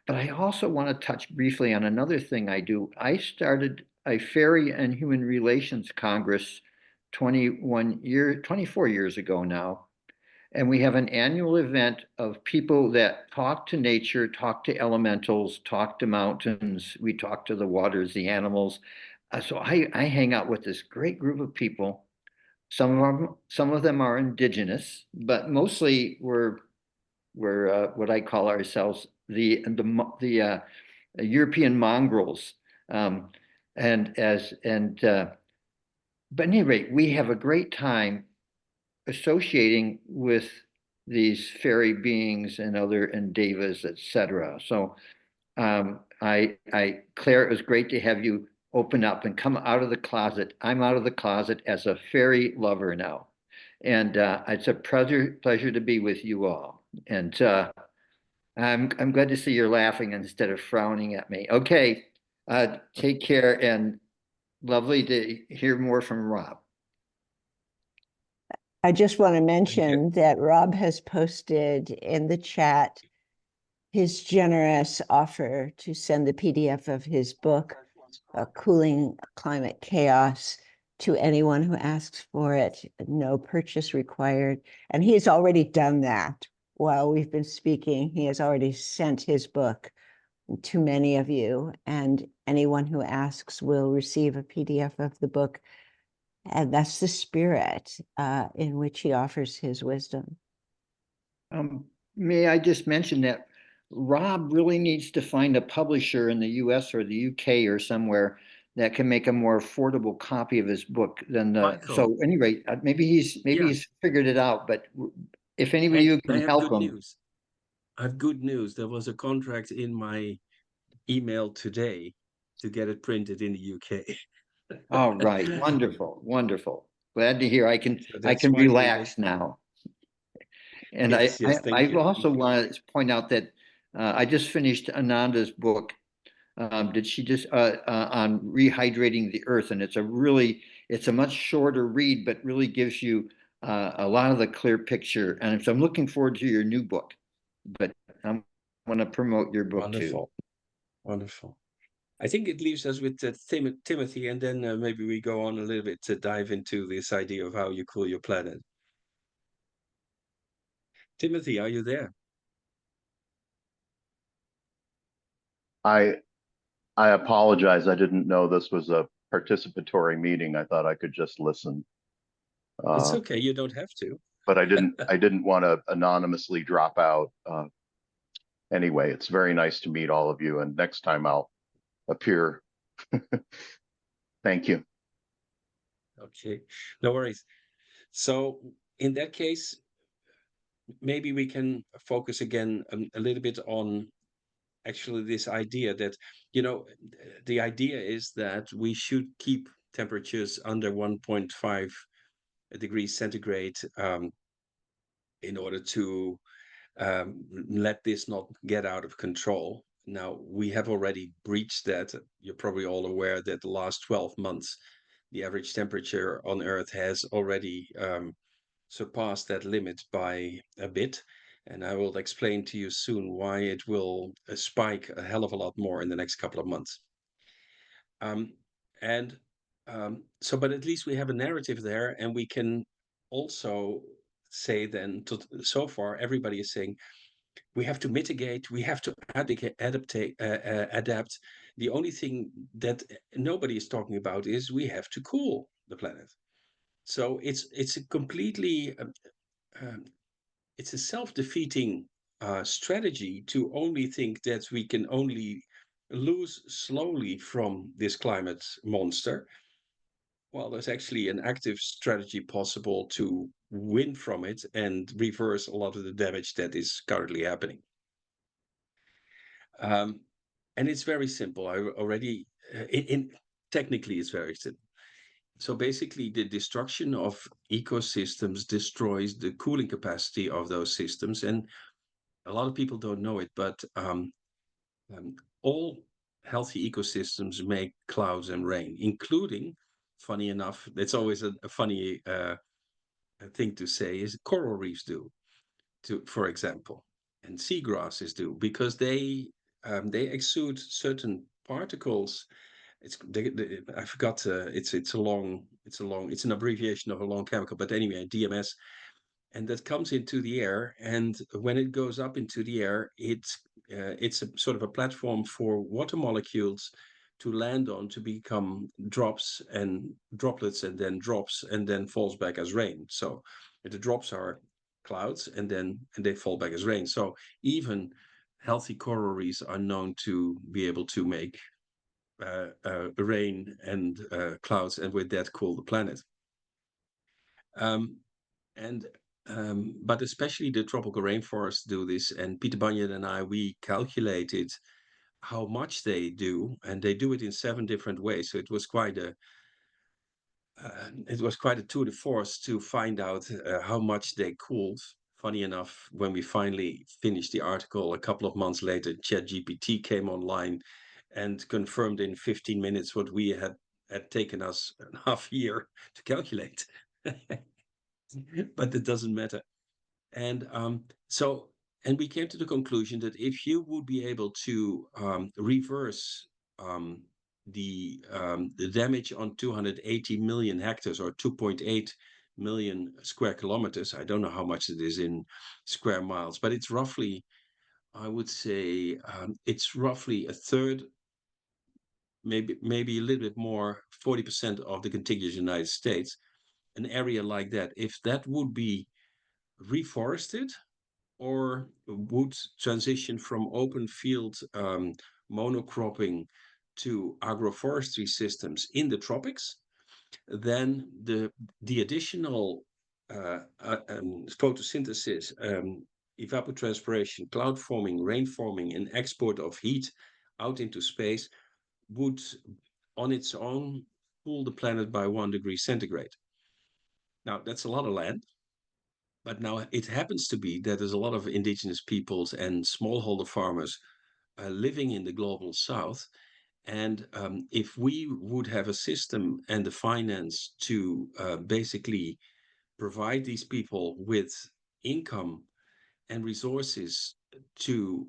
But I also want to touch briefly on another thing I do. I started a Fairy and Human Relations Congress 24 years ago now. And we have an annual event of people that talk to nature, talk to elementals, talk to mountains. We talk to the waters, the animals. So I hang out with this great group of people. Some of them are indigenous, but mostly we're what I call ourselves the European mongrels. But at any rate, we have a great time associating with these fairy beings and other devas, etc. So Claire, it was great to have you open up and come out of the closet. I'm out of the closet as a fairy lover now. And it's a pleasure to be with you all. And I'm glad to see you're laughing instead of frowning at me. Okay, take care, and lovely to hear more from Rob. I just want to mention that Rob has posted in the chat his generous offer to send the PDF of his book, Cooling Climate Chaos, to anyone who asks for it. No purchase required. And he's already done that while we've been speaking. He has already sent his book to many of you, and anyone who asks will receive a PDF of the book. And that's the spirit in which he offers his wisdom. may I just mention that Rob really needs to find a publisher in the US or the UK or somewhere that can make a more affordable copy of his book than the, Michael. so anyway, maybe he's Yeah. figured it out, but if anybody Hey, who I can have help good him. news. I have good news. There was a contract in my email today to get it printed in the UK. All right, wonderful, wonderful. Glad to hear. I So can that's finally relax now. And Yes, yes, thank I you. also want to point out that I just finished Ananda's book. Did she just on rehydrating the earth, and it's a much shorter read, but really gives you a lot of the clear picture. And so I'm looking forward to your new book. But I want to promote your book too. Wonderful, wonderful. I think it leaves us with Timothy, and then maybe we go on a little bit to dive into this idea of how you cool your planet. Timothy, are you there? I apologize. I didn't know this was a participatory meeting. I thought I could just listen. It's okay. You don't have to. But I didn't want to anonymously drop out. Anyway, it's very nice to meet all of you, and next time I'll appear. Thank you. Okay, no worries. So in that case, maybe we can focus again a little bit on actually this idea that, you know, the idea is that we should keep temperatures under 1.5 degrees centigrade in order to let this not get out of control. Now, we have already breached that. You're probably all aware that the last 12 months, the average temperature on Earth has already surpassed that limit by a bit. And I will explain to you soon why it will spike a hell of a lot more in the next couple of months. But at least we have a narrative there, and we can also say then, so far, everybody is saying, we have to mitigate, we have to adapt. The only thing that nobody is talking about is we have to cool the planet. So it's a completely it's a self-defeating strategy to only think that we can only lose slowly from this climate monster. Well, there's actually an active strategy possible to win from it and reverse a lot of the damage that is currently happening. And it's very simple. I already, technically, it's very simple. So basically, the destruction of ecosystems destroys the cooling capacity of those systems. And a lot of people don't know it, but all healthy ecosystems make clouds and rain, including, funny enough, it's always a funny thing to say, is coral reefs do, for example, and seagrasses do, because they exude certain particles. I forgot. It's an abbreviation of a long chemical, but anyway, DMS, and that comes into the air. And when it goes up into the air, it's a sort of a platform for water molecules to land on, to become drops and droplets, and then drops, and then falls back as rain. So the drops are clouds, and they fall back as rain. So even healthy coral reefs are known to be able to make rain and clouds, and with that cool the planet. But especially the tropical rainforests do this. And Peter Bunyan and I, we calculated how much they do, and they do it in 7 different ways. So it was quite a tour de force to find out how much they cooled. Funny enough, when we finally finished the article, a couple of months later, ChatGPT came online and confirmed in 15 minutes what we had taken us a half year to calculate. But it doesn't matter. And we came to the conclusion that if you would be able to reverse the damage on 280 million hectares, or 2.8 million square kilometers, I don't know how much it is in square miles, but it's roughly, I would say, it's roughly a third, maybe a little bit more, 40% of the contiguous United States, an area like that. If that would be reforested, or would transition from open field monocropping to agroforestry systems in the tropics, then the additional photosynthesis, evapotranspiration, cloud forming, rain forming, and export of heat out into space would on its own cool the planet by 1 degree centigrade. Now, that's a lot of land. But now it happens to be that there's a lot of indigenous peoples and smallholder farmers living in the global south. And if we would have a system and the finance to basically provide these people with income and resources to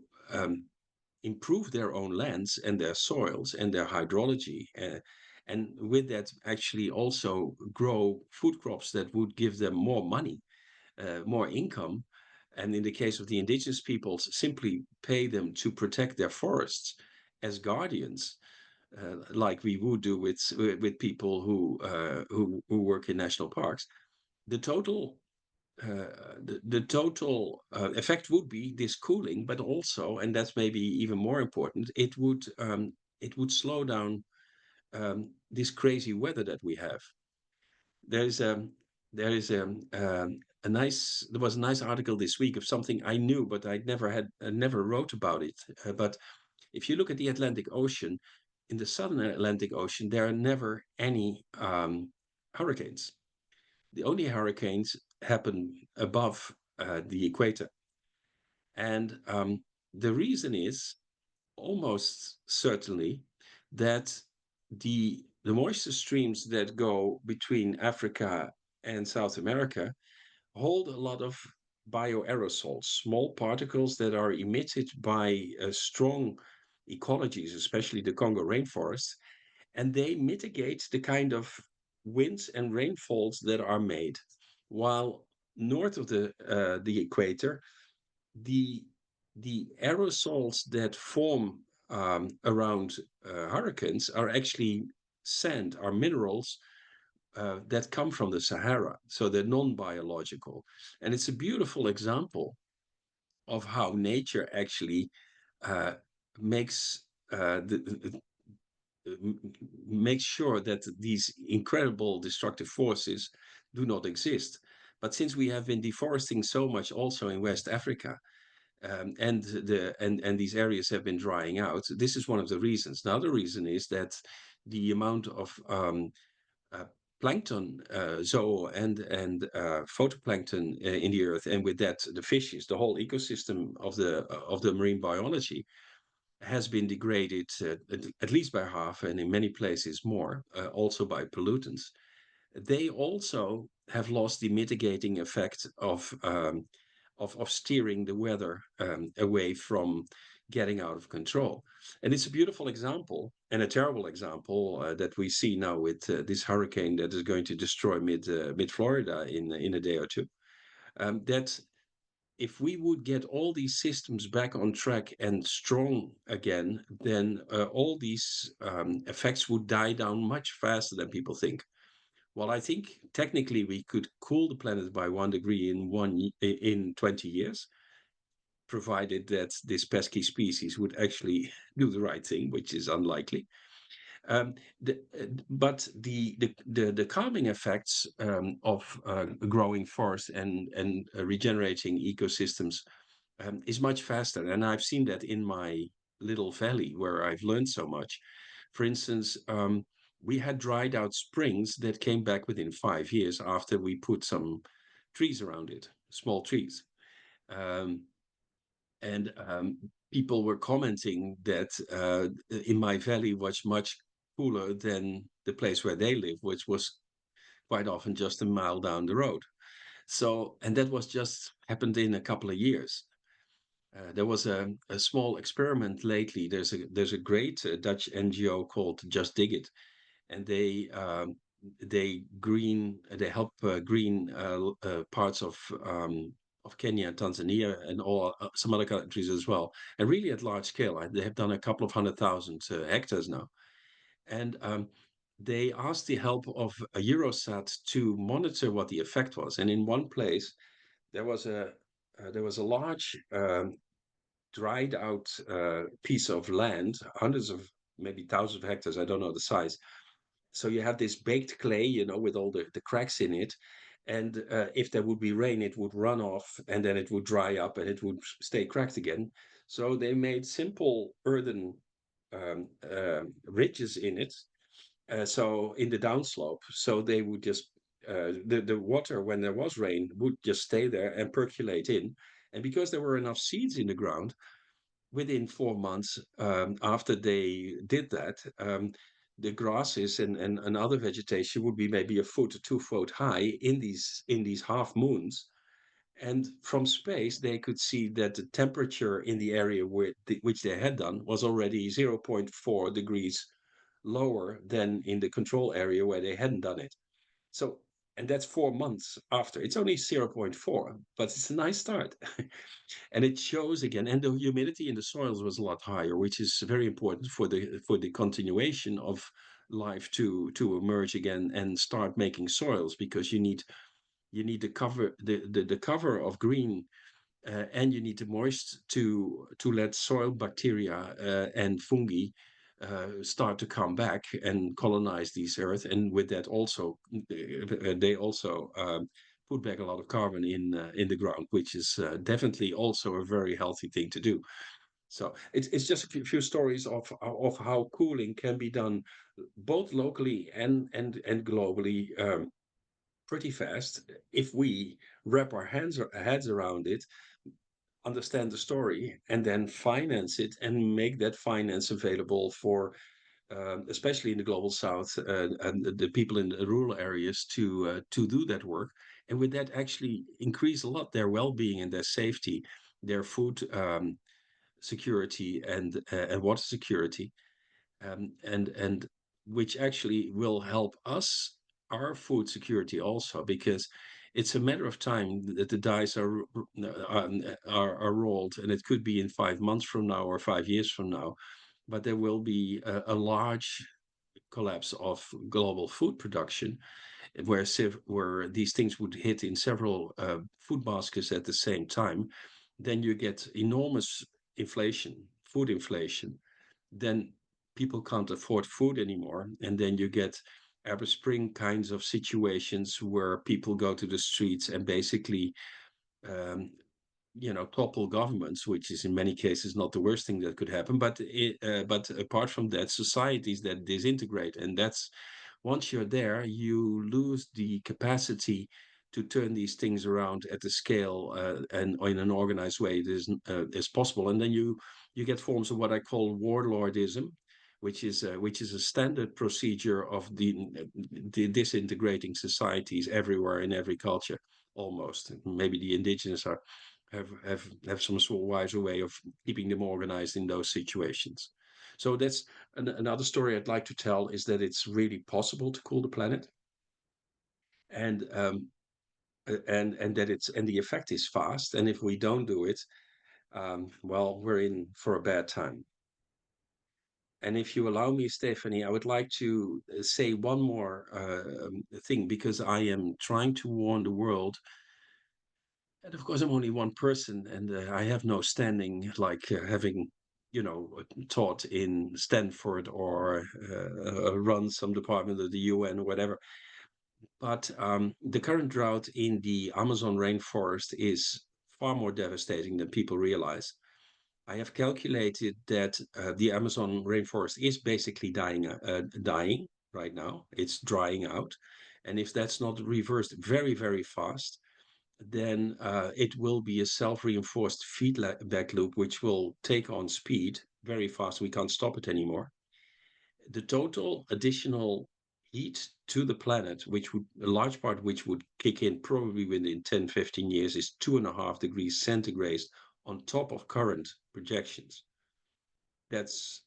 improve their own lands and their soils and their hydrology, and with that actually also grow food crops that would give them more money, more income, and in the case of the indigenous peoples, simply pay them to protect their forests as guardians, like we would do with people who work in national parks. The total the total effect would be this cooling, but also, and that's maybe even more important, it would slow down this crazy weather that we have. There is a there was a nice article this week of something I knew, but I never wrote about it. But if you look at the Atlantic Ocean, in the southern Atlantic Ocean, there are never any hurricanes. The only hurricanes happen above the equator. And the reason is almost certainly that the moisture streams that go between Africa and South America hold a lot of bioaerosols, small particles that are emitted by strong ecologies, especially the Congo rainforest, and they mitigate the kind of winds and rainfalls that are made. While north of the equator, the aerosols that form around hurricanes are actually sand, are minerals that come from the Sahara. So they're non-biological. And it's a beautiful example of how nature actually makes makes sure that these incredible destructive forces do not exist. But since we have been deforesting so much also in West Africa, and these areas have been drying out, this is one of the reasons. The other reason is that the amount of plankton, zoo and photoplankton in the earth, and with that the fishes, the whole ecosystem of the marine biology, has been degraded at least by half, and in many places more, also by pollutants. They also have lost the mitigating effect of steering the weather away from getting out of control. And it's a beautiful example and a terrible example that we see now with this hurricane that is going to destroy mid Florida in a day or two. That if we would get all these systems back on track and strong again, then all these effects would die down much faster than people think. Well, I think technically we could cool the planet by 1 degree in 20 years, provided that this pesky species would actually do the right thing, which is unlikely. But the calming effects of growing forests and regenerating ecosystems is much faster. And I've seen that in my little valley where I've learned so much. For instance, we had dried out springs that came back within 5 years after we put some trees around it, small trees. And people were commenting that in my valley was much cooler than the place where they live, which was quite often just a mile down the road. So, and that was just happened in a couple of years. There was a small experiment lately. There's a great Dutch NGO called Just Dig It, and they help green parts of Kenya, Tanzania, and all some other countries as well, and really at large scale. They have done a couple of 100,000 hectares now, and they asked the help of a Eurosat to monitor what the effect was. And in one place, there was a there was a large dried out piece of land, hundreds of, maybe thousands of hectares, I don't know the size. So you have this baked clay, you know, with all the cracks in it. And if there would be rain, it would run off and then it would dry up and it would stay cracked again. So they made simple earthen ridges in it. So in the downslope, so they would just, the water, when there was rain, would just stay there and percolate in. And because there were enough seeds in the ground, within 4 months after they did that, the grasses and other vegetation would be maybe a foot to 2 foot high in these half moons. And from space, they could see that the temperature in the area which they had done was already 0.4 degrees lower than in the control area where they hadn't done it. So, and that's 4 months after. It's only 0.4, but it's a nice start. And it shows again, and the humidity in the soils was a lot higher, which is very important for the continuation of life to emerge again and start making soils, because you need the cover of green, and you need the moist to let soil bacteria and fungi start to come back and colonize this earth, and with that also they also put back a lot of carbon in the ground, which is definitely also a very healthy thing to do. So it's just a few stories of how cooling can be done both locally and globally, pretty fast, if we wrap our heads around it, understand the story, and then finance it and make that finance available for especially in the global south and the people in the rural areas to do that work, and with that actually increase a lot their well-being and their safety, their food security and water security, and which actually will help us, our food security also, because it's a matter of time that the dice are rolled, and it could be in 5 months from now or 5 years from now, but there will be a large collapse of global food production, where these things would hit in several food baskets at the same time. Then you get enormous inflation, food inflation. Then people can't afford food anymore, and then you get Arab Spring kinds of situations where people go to the streets and basically topple governments, which is in many cases not the worst thing that could happen. But apart from that, societies that disintegrate, and that's, once you're there, you lose the capacity to turn these things around at the scale and in an organized way is possible. And then you get forms of what I call warlordism, which is a standard procedure of the disintegrating societies everywhere in every culture, almost. Maybe the indigenous have some sort of wiser way of keeping them organized in those situations. So that's another story I'd like to tell, is that it's really possible to cool the planet, and that the effect is fast. And if we don't do it, well, we're in for a bad time. And if you allow me, Stephanie, I would like to say one more thing, because I am trying to warn the world. And of course, I'm only one person, and I have no standing like having, taught in Stanford or run some department of the UN or whatever. But the current drought in the Amazon rainforest is far more devastating than people realize. I have calculated that the Amazon rainforest is basically dying right now. It's drying out. And if that's not reversed very, very fast, then it will be a self-reinforced feedback loop, which will take on speed very fast. We can't stop it anymore. The total additional heat to the planet, a large part which would kick in probably within 10, 15 years, is 2.5 degrees centigrade on top of current projections. That's,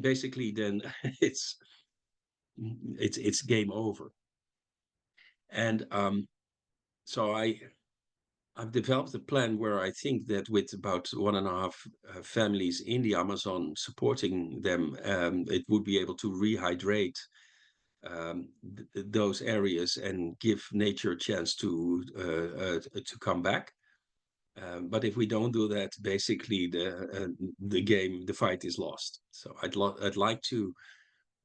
basically then it's game over. And so I've developed a plan where I think that with about 1.5 families in the Amazon supporting them, it would be able to rehydrate those areas and give nature a chance to come back. But if we don't do that, basically the fight is lost. So I'd like to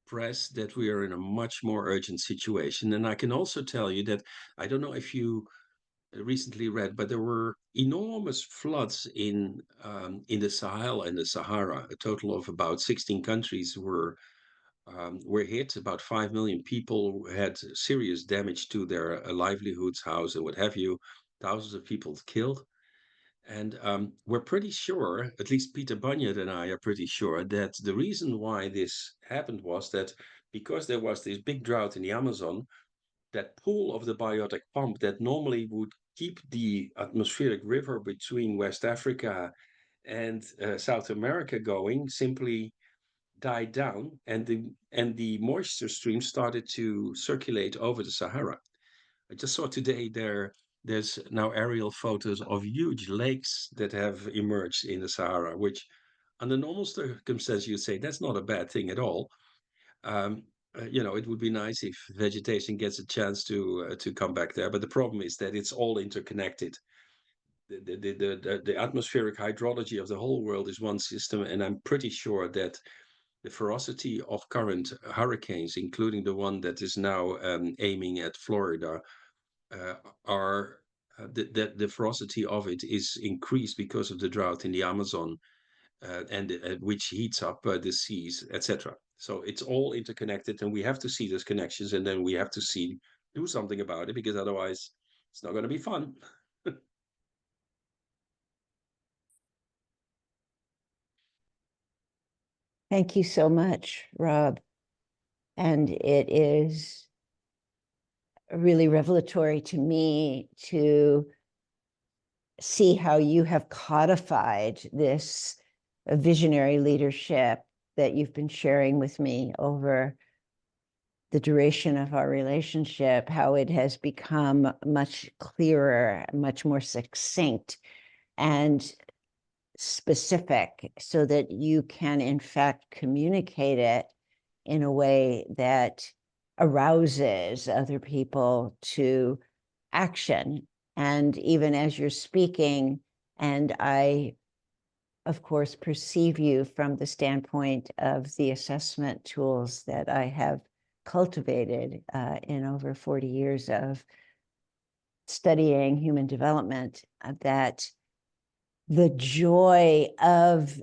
press that we are in a much more urgent situation. And I can also tell you that I don't know if you recently read, but there were enormous floods in the Sahel and the Sahara. A total of about 16 countries were hit. About 5 million people had serious damage to their livelihoods, house, and what have you. Thousands of people killed. And we're pretty sure, at least Peter Bunyard and I are pretty sure, that the reason why this happened was that because there was this big drought in the Amazon, that pool of the biotic pump that normally would keep the atmospheric river between West Africa and South America going simply died down, and the moisture stream started to circulate over the Sahara. I just saw today there's now aerial photos of huge lakes that have emerged in the Sahara, which under normal circumstances you'd say that's not a bad thing at all. It would be nice if vegetation gets a chance to come back there, but the problem is that it's all interconnected. The atmospheric hydrology of the whole world is one system, and I'm pretty sure that the ferocity of current hurricanes, including the one that is now aiming at Florida, the ferocity of it is increased because of the drought in the Amazon, and which heats up the seas, etc. So it's all interconnected, and we have to see those connections, and then we have to do something about it, because otherwise it's not going to be fun. Thank you so much, Rob. And it is really revelatory to me to see how you have codified this visionary leadership that you've been sharing with me over the duration of our relationship, how it has become much clearer, much more succinct and specific, so that you can in fact communicate it in a way that arouses other people to action. And even as you're speaking, and I, of course, perceive you from the standpoint of the assessment tools that I have cultivated in over 40 years of studying human development, that the joy of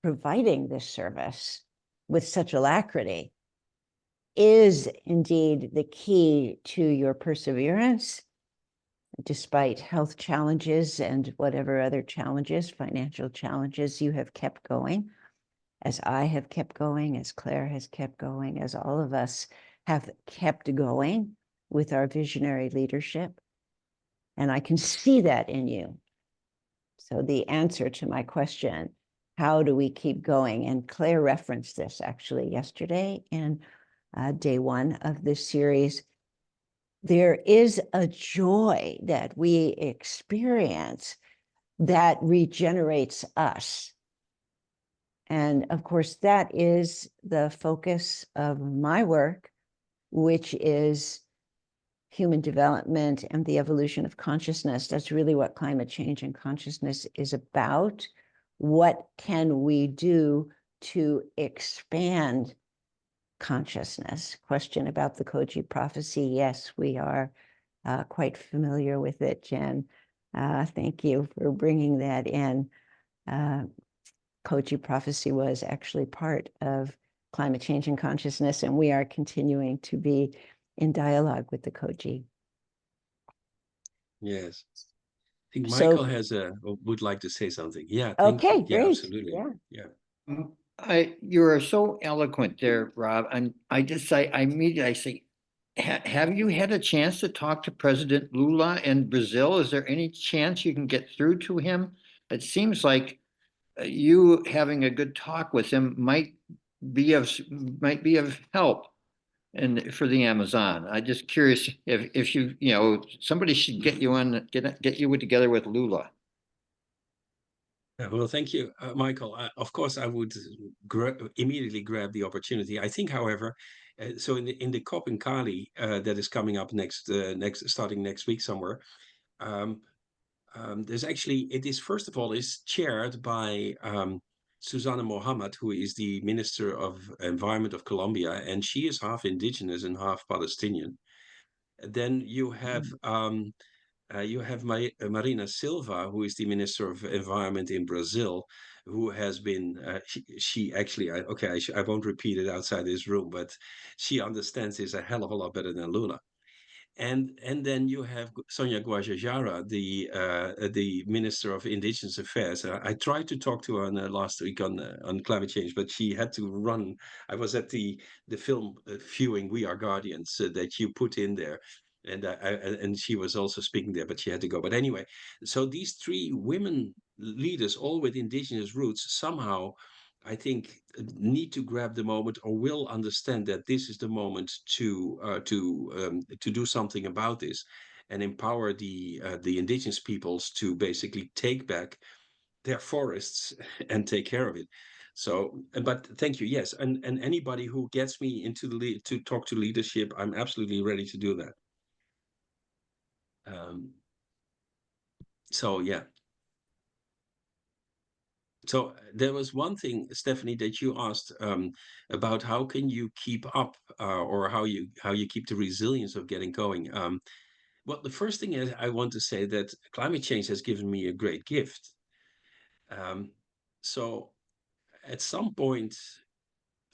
providing this service with such alacrity is indeed the key to your perseverance, despite health challenges and whatever other challenges, financial challenges. You have kept going, as I have kept going, as Claire has kept going, as all of us have kept going with our visionary leadership. And I can see that in you. So the answer to my question, how do we keep going? And Claire referenced this actually yesterday in day one of this series. There is a joy that we experience that regenerates us. And of course, that is the focus of my work, which is human development and the evolution of consciousness. That's really what climate change and consciousness is about. What can we do to expand consciousness? Question about the Koji prophecy. Yes, we are quite familiar with it, Jen. Thank you for bringing that in. Koji prophecy was actually part of climate change and consciousness, and we are continuing to be in dialogue with the Koji. Yes. I think Michael would like to say something. Yeah. Thank Okay, you. Yeah, great. absolutely. Yeah. You are so eloquent there, Rob. And I immediately say, have you had a chance to talk to President Lula in Brazil? Is there any chance you can get through to him? It seems like you having a good talk with him might be of help and for the Amazon. I'm just curious if somebody should get you together with Lula. Well, thank you, Michael. Of course, I would immediately grab the opportunity. I think, however, so in the COP in Cali that is coming up starting next week somewhere, there's actually, it is, first of all, is chaired by Susanna Mohammed, who is the Minister of Environment of Colombia, and she is half indigenous and half Palestinian. Then you have Marina Silva, who is the Minister of Environment in Brazil, who has been, she actually, I won't repeat it outside this room, but she understands this a hell of a lot better than Luna. And then you have Sonia Guajajara, the Minister of Indigenous Affairs. I tried to talk to her last week on climate change, but she had to run. I was at the film viewing We Are Guardians that you put in there, and she was also speaking there, but she had to go. But anyway, so these three women leaders, all with indigenous roots, somehow I think need to grab the moment, or will understand that this is the moment to do something about this, and empower the indigenous peoples to basically take back their forests and take care of it. So, but thank you. Yes, and anybody who gets me into to talk to leadership, I'm absolutely ready to do that. So yeah. So there was one thing, Stephanie, that you asked about how can you keep up or how you keep the resilience of getting going. Well, the first thing is I want to say that climate change has given me a great gift. So at some point,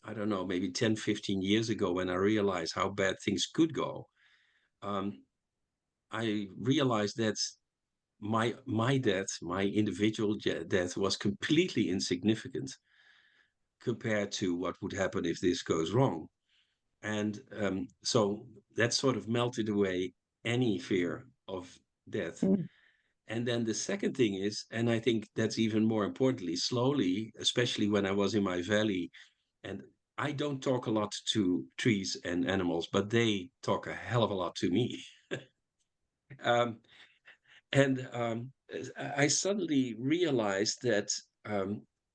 I don't know, maybe 10, 15 years ago, when I realized how bad things could go, I realized that my death, my individual death, was completely insignificant compared to what would happen if this goes wrong. And so that sort of melted away any fear of death. And then the second thing is, and I think that's even more importantly, slowly, especially when I was in my valley, and I don't talk a lot to trees and animals, but they talk a hell of a lot to me. And I suddenly realized that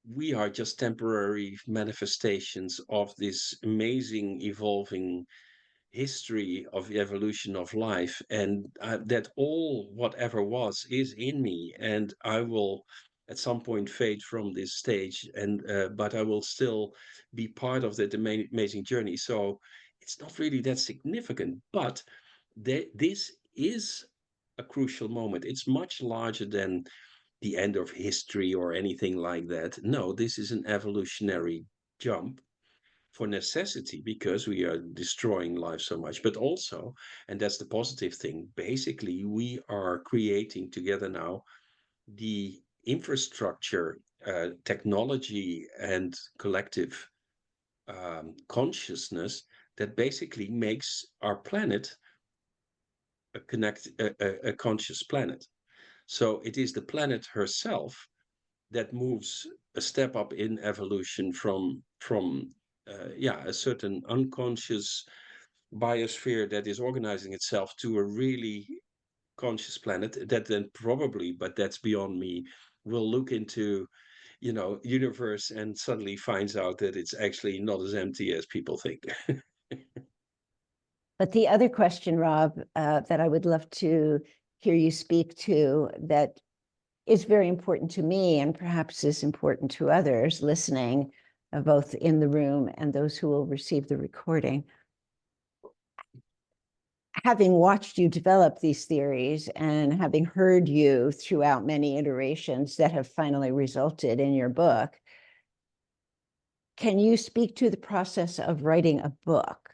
we are just temporary manifestations of this amazing evolving history of the evolution of life, and that all whatever was is in me, and I will at some point fade from this stage, and but I will still be part of that amazing journey. So it's not really that significant, but this is a crucial moment. It's much larger than the end of history or anything like that. No, this is an evolutionary jump for necessity, because we are destroying life so much. But also, and that's the positive thing, basically we are creating together now the infrastructure, technology, and collective consciousness that basically makes our planet a conscious planet. So it is the planet herself that moves a step up in evolution from a certain unconscious biosphere that is organizing itself to a really conscious planet that then probably, but that's beyond me, will look into universe and suddenly finds out that it's actually not as empty as people think. But the other question, Rob, that I would love to hear you speak to, that is very important to me and perhaps is important to others listening, both in the room and those who will receive the recording. Having watched you develop these theories and having heard you throughout many iterations that have finally resulted in your book, can you speak to the process of writing a book,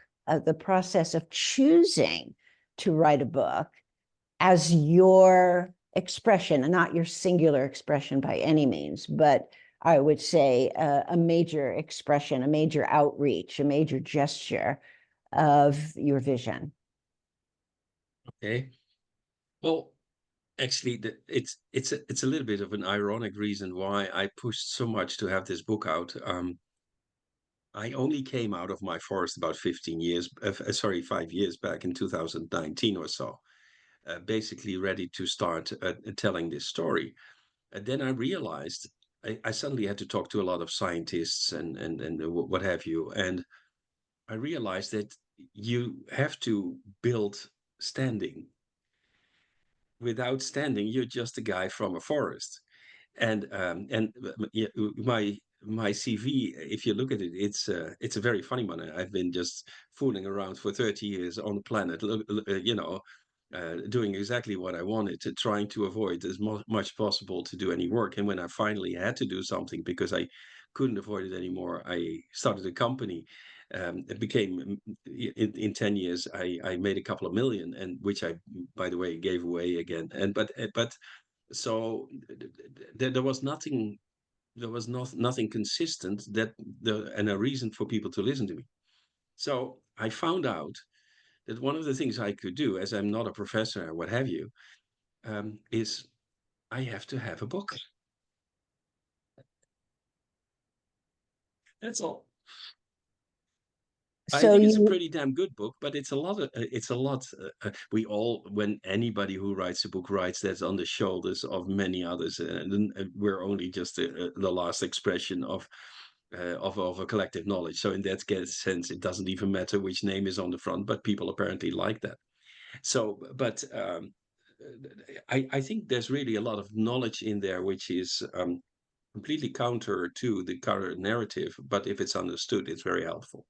the process of choosing to write a book as your expression, and not your singular expression by any means, but I would say a major expression, a major outreach, a major gesture of your vision? Okay. Well, actually, it's a little bit of an ironic reason why I pushed so much to have this book out. I only came out of my forest about 5 years back in 2019 or so, basically ready to start telling this story. And then I realized I suddenly had to talk to a lot of scientists and what have you, and I realized that you have to build standing. without standing, you're just a guy from a forest. And my CV, if you look at it, it's a very funny one. I've been just fooling around for 30 years on the planet, doing exactly what I wanted, trying to avoid as much possible to do any work. And when I finally had to do something because I couldn't avoid it anymore, I started a company. It became in 10 years, I made a couple of million, and which I, by the way, gave away again. And but so there was nothing, nothing consistent and a reason for people to listen to me. So I found out that one of the things I could do, as I'm not a professor or what have you, is I have to have a book. That's all. I So think it's a you, pretty damn good book, but it's a lot of, we all, when anybody who writes a book writes, that's on the shoulders of many others. And we're only just the last expression of a collective knowledge. So in that sense, it doesn't even matter which name is on the front, but people apparently like that. So, but I think there's really a lot of knowledge in there, which is completely counter to the current narrative. But if it's understood, it's very helpful.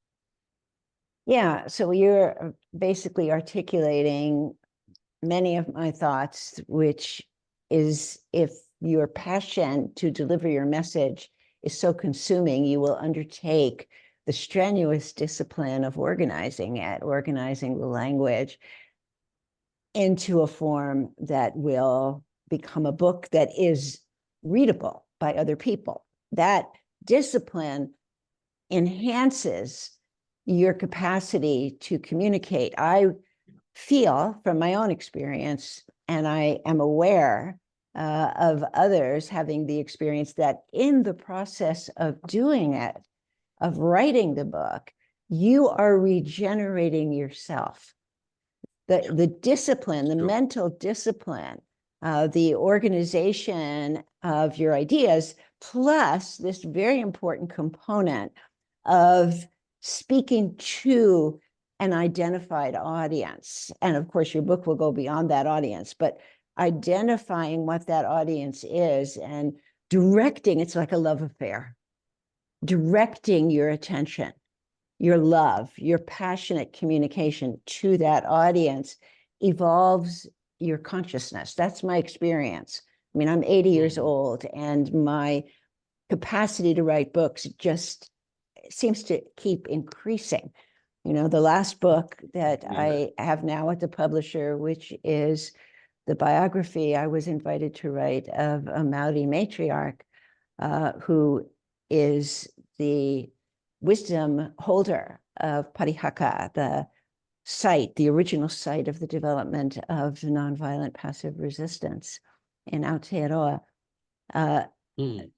yeah, so you're basically articulating many of my thoughts, which is if your passion to deliver your message is so consuming, you will undertake the strenuous discipline of organizing the language into a form that will become a book that is readable by other people. That discipline enhances your capacity to communicate. I feel from my own experience, and I am aware of others having the experience, that in the process of doing it, of writing the book, you are regenerating yourself. The discipline, the mental discipline, the organization of your ideas, plus this very important component of speaking to an identified audience. And of course, your book will go beyond that audience, but identifying what that audience is and directing, it's like a love affair, directing your attention, your love, your passionate communication to that audience evolves your consciousness. That's my experience. I mean, I'm 80 years old, and my capacity to write books just seems to keep increasing. You know, the last book that I have now at the publisher, which is the biography I was invited to write of a Maori matriarch who is the wisdom holder of Parihaka, the site, the original site of the development of the nonviolent passive resistance in Aotearoa.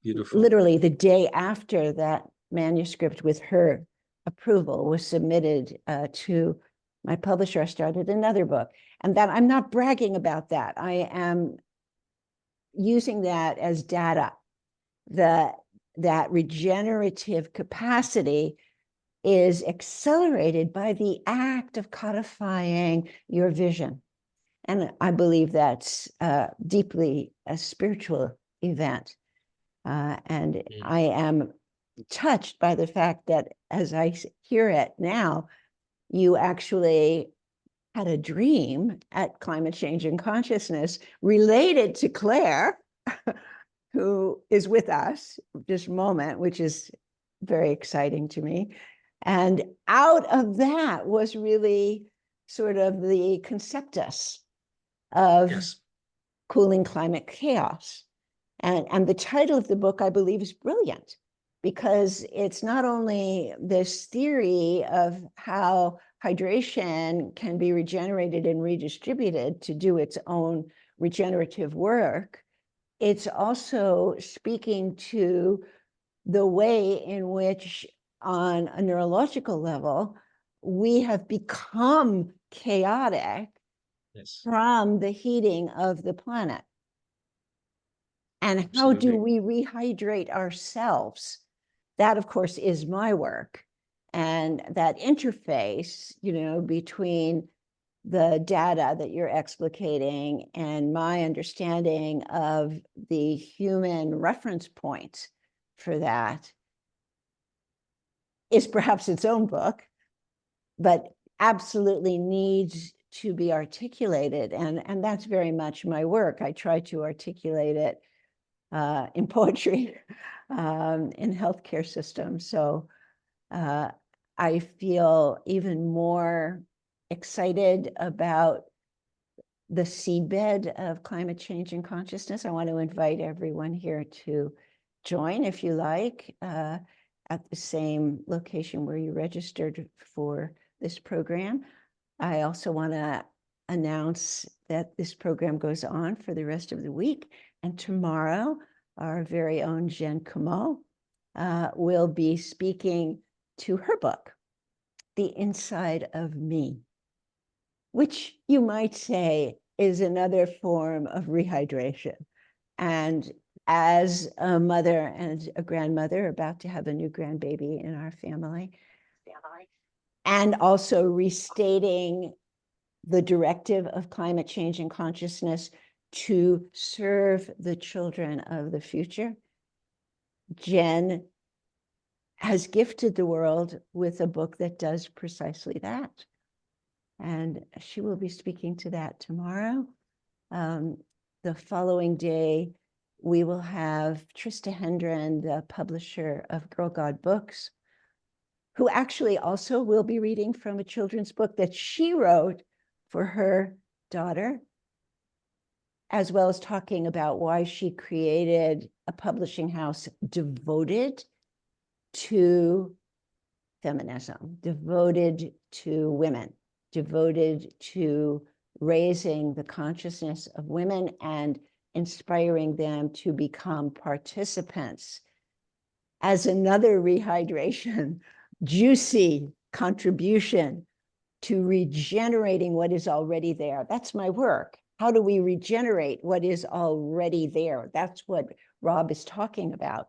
Beautiful. Literally the day after that manuscript with her approval was submitted to my publisher, I started another book. And that I'm not bragging about that. I am using that as data. That regenerative capacity is accelerated by the act of codifying your vision. And I believe that's deeply a spiritual event. And I am touched by the fact that as I hear it now, you actually had a dream at Climate Change and Consciousness related to Claire, who is with us this moment, which is very exciting to me. And out of that was really sort of the conceptus of cooling climate chaos. And the title of the book, I believe, is brilliant, because it's not only this theory of how hydration can be regenerated and redistributed to do its own regenerative work, it's also speaking to the way in which, on a neurological level, we have become chaotic from the heating of the planet. And how do we rehydrate ourselves? That, of course, is my work. And that interface, you know, between the data that you're explicating and my understanding of the human reference point for that is perhaps its own book, but absolutely needs to be articulated. And that's very much my work. I try to articulate it in poetry, in healthcare systems. So I feel even more excited about the seedbed of climate change and consciousness. I want to invite everyone here to join, if you like, at the same location where you registered for this program. I also want to announce that this program goes on for the rest of the week. And tomorrow, our very own Jen Comeau will be speaking to her book, The Inside of Me, which you might say is another form of rehydration. And as a mother and a grandmother, about to have a new grandbaby in our family, and also restating the directive of climate change and consciousness to serve the children of the future, Jen has gifted the world with a book that does precisely that. And she will be speaking to that tomorrow. The following day, we will have Trista Hendren, the publisher of Girl God Books, who actually also will be reading from a children's book that she wrote for her daughter, as well as talking about why she created a publishing house devoted to feminism, devoted to women, devoted to raising the consciousness of women and inspiring them to become participants as another rehydration, juicy contribution to regenerating what is already there. That's my work. How do we regenerate what is already there? That's what Rob is talking about.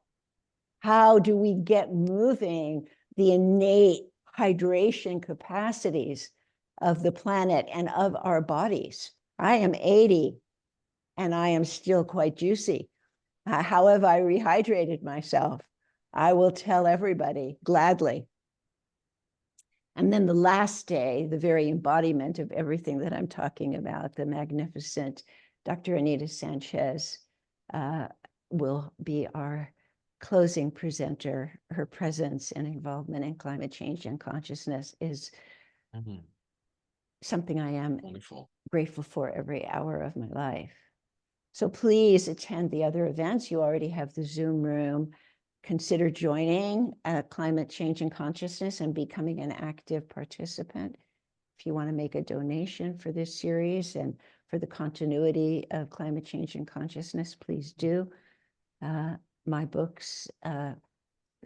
How do we get moving the innate hydration capacities of the planet and of our bodies? I am 80 and I am still quite juicy. How have I rehydrated myself? I will tell everybody gladly. And then the last day, the very embodiment of everything that I'm talking about, the magnificent Dr. Anita Sanchez will be our closing presenter. Her presence and involvement in climate change and consciousness is something I am grateful for every hour of my life. So please attend the other events. You already have the Zoom room. Consider joining Climate Change and Consciousness and becoming an active participant. If you want to make a donation for this series and for the continuity of climate change and consciousness, please do. My books, The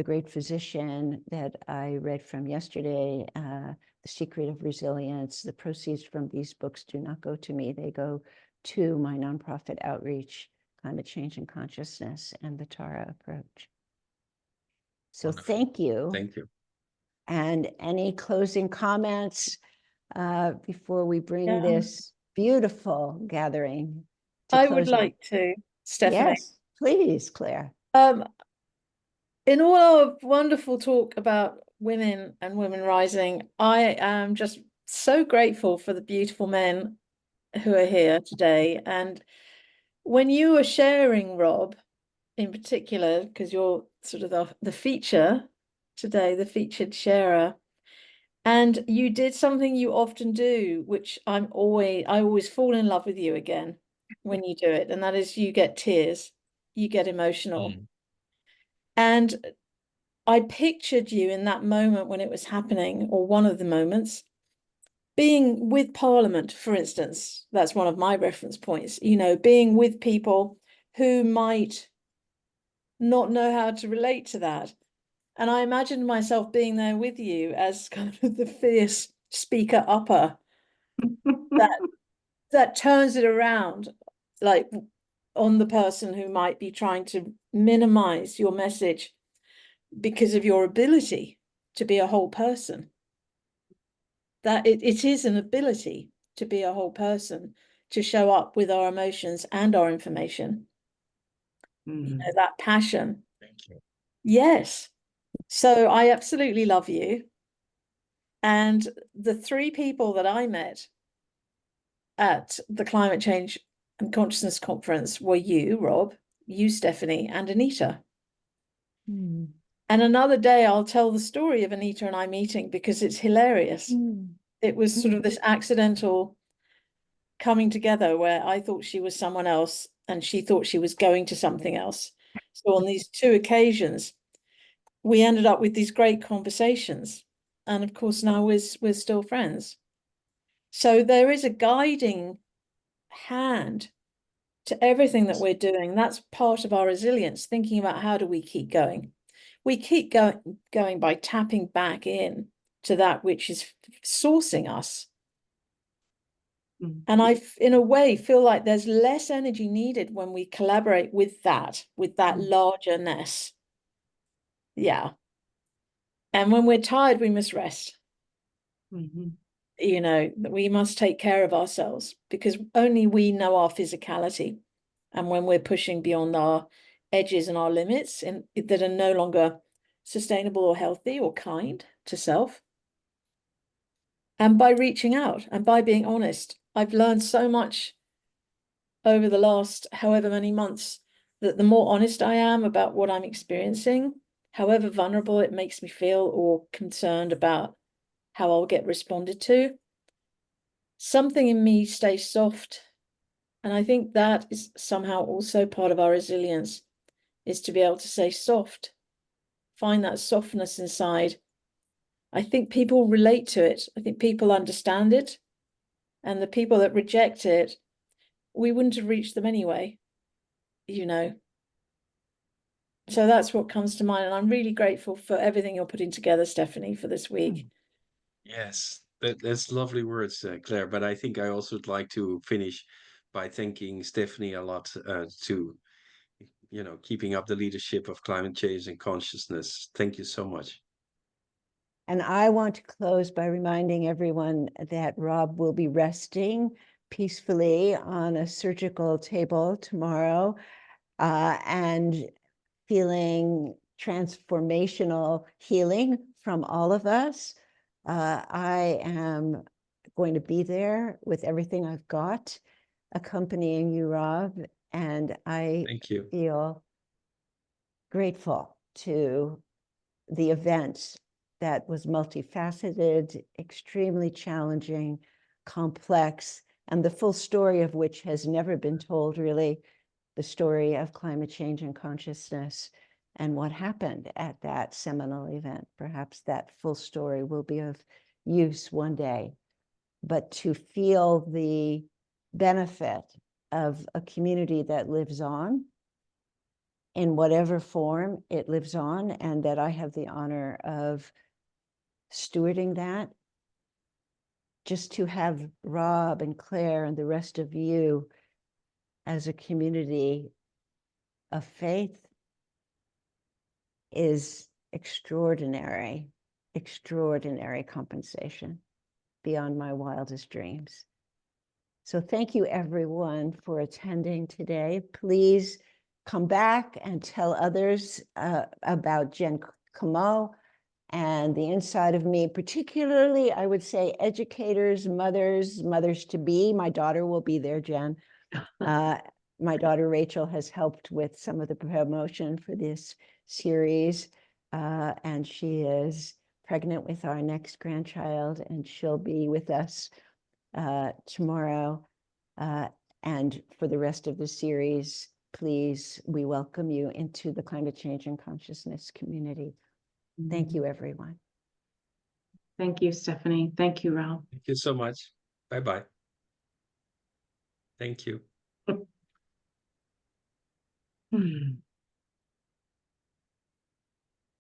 Great Physician that I read from yesterday, The Secret of Resilience, the proceeds from these books do not go to me. They go to my nonprofit outreach, Climate Change and Consciousness, and the Tara approach. So thank you. Thank you. And any closing comments before we bring this beautiful gathering to I would closing? like to, Stephanie. Yes, please, Claire. In all our wonderful talk about women and women rising, I am just so grateful for the beautiful men who are here today. And when you were sharing, Rob, in particular, because you're sort of the feature today, the featured sharer, and you did something you often do, which I always fall in love with you again when you do it, and that is you get tears, you get emotional. And I pictured you in that moment when it was happening, or one of the moments, being with Parliament, for instance. That's one of my reference points, you know, being with people who might not know how to relate to that. And I imagined myself being there with you as kind of the fierce speaker upper that turns it around, like on the person who might be trying to minimize your message because of your ability to be a whole person. That it is an ability. to be a whole person, to show up with our emotions and our information. You know, that passion. Thank you. Yes. So I absolutely love you. And the 3 people that I met at the Climate Change and Consciousness Conference were you, Rob, you, Stephanie, and Anita. Mm. And another day I'll tell the story of Anita and I meeting because it's hilarious. It was sort of this accidental coming together where I thought she was someone else and she thought she was going to something else. So on these 2 occasions, we ended up with these great conversations. And of course, now we're still friends. So there is a guiding hand to everything that we're doing. That's part of our resilience, thinking about how do we keep going. We keep going by tapping back in to that which is sourcing us. And I, in a way, feel like there's less energy needed when we collaborate with that largerness. Yeah. And when we're tired, we must rest. You know, we must take care of ourselves because only we know our physicality. And when we're pushing beyond our edges and our limits that are no longer sustainable or healthy or kind to self. And by reaching out and by being honest, I've learned so much over the last however many months that the more honest I am about what I'm experiencing, however vulnerable it makes me feel or concerned about how I'll get responded to, something in me stays soft. And I think that is somehow also part of our resilience, is to be able to say soft, find that softness inside. I think people relate to it. I think people understand it. And the people that reject it, we wouldn't have reached them anyway, you know. So that's what comes to mind. And I'm really grateful for everything you're putting together, Stephanie, for this week. Yes, that's lovely words, Claire. But I think I also would like to finish by thanking Stephanie a lot to, keeping up the leadership of climate change and consciousness. Thank you so much. And I want to close by reminding everyone that Rob will be resting peacefully on a surgical table tomorrow and feeling transformational healing from all of us. I am going to be there with everything I've got, accompanying you, Rob, and I Thank you. feel grateful to the event that was multifaceted, extremely challenging, complex, and the full story of which has never been told, really, the story of climate change and consciousness and what happened at that seminal event. Perhaps that full story will be of use one day. But to feel the benefit of a community that lives on in whatever form it lives on, and that I have the honor of stewarding that, just to have Rob and Claire and the rest of you as a community of faith is extraordinary, extraordinary compensation beyond my wildest dreams. So thank you everyone for attending today. Please come back and tell others about Jen Camo and the inside of me, particularly, I would say, educators, mothers to be. My daughter will be there, Jen. My daughter Rachel has helped with some of the promotion for this series, and she is pregnant with our next grandchild, and she'll be with us tomorrow. And for the rest of the series, please, we welcome you into the climate change and consciousness community. Thank you, everyone. Thank you, Stephanie. Thank you, Rob. Thank you so much. Bye-bye. Thank you.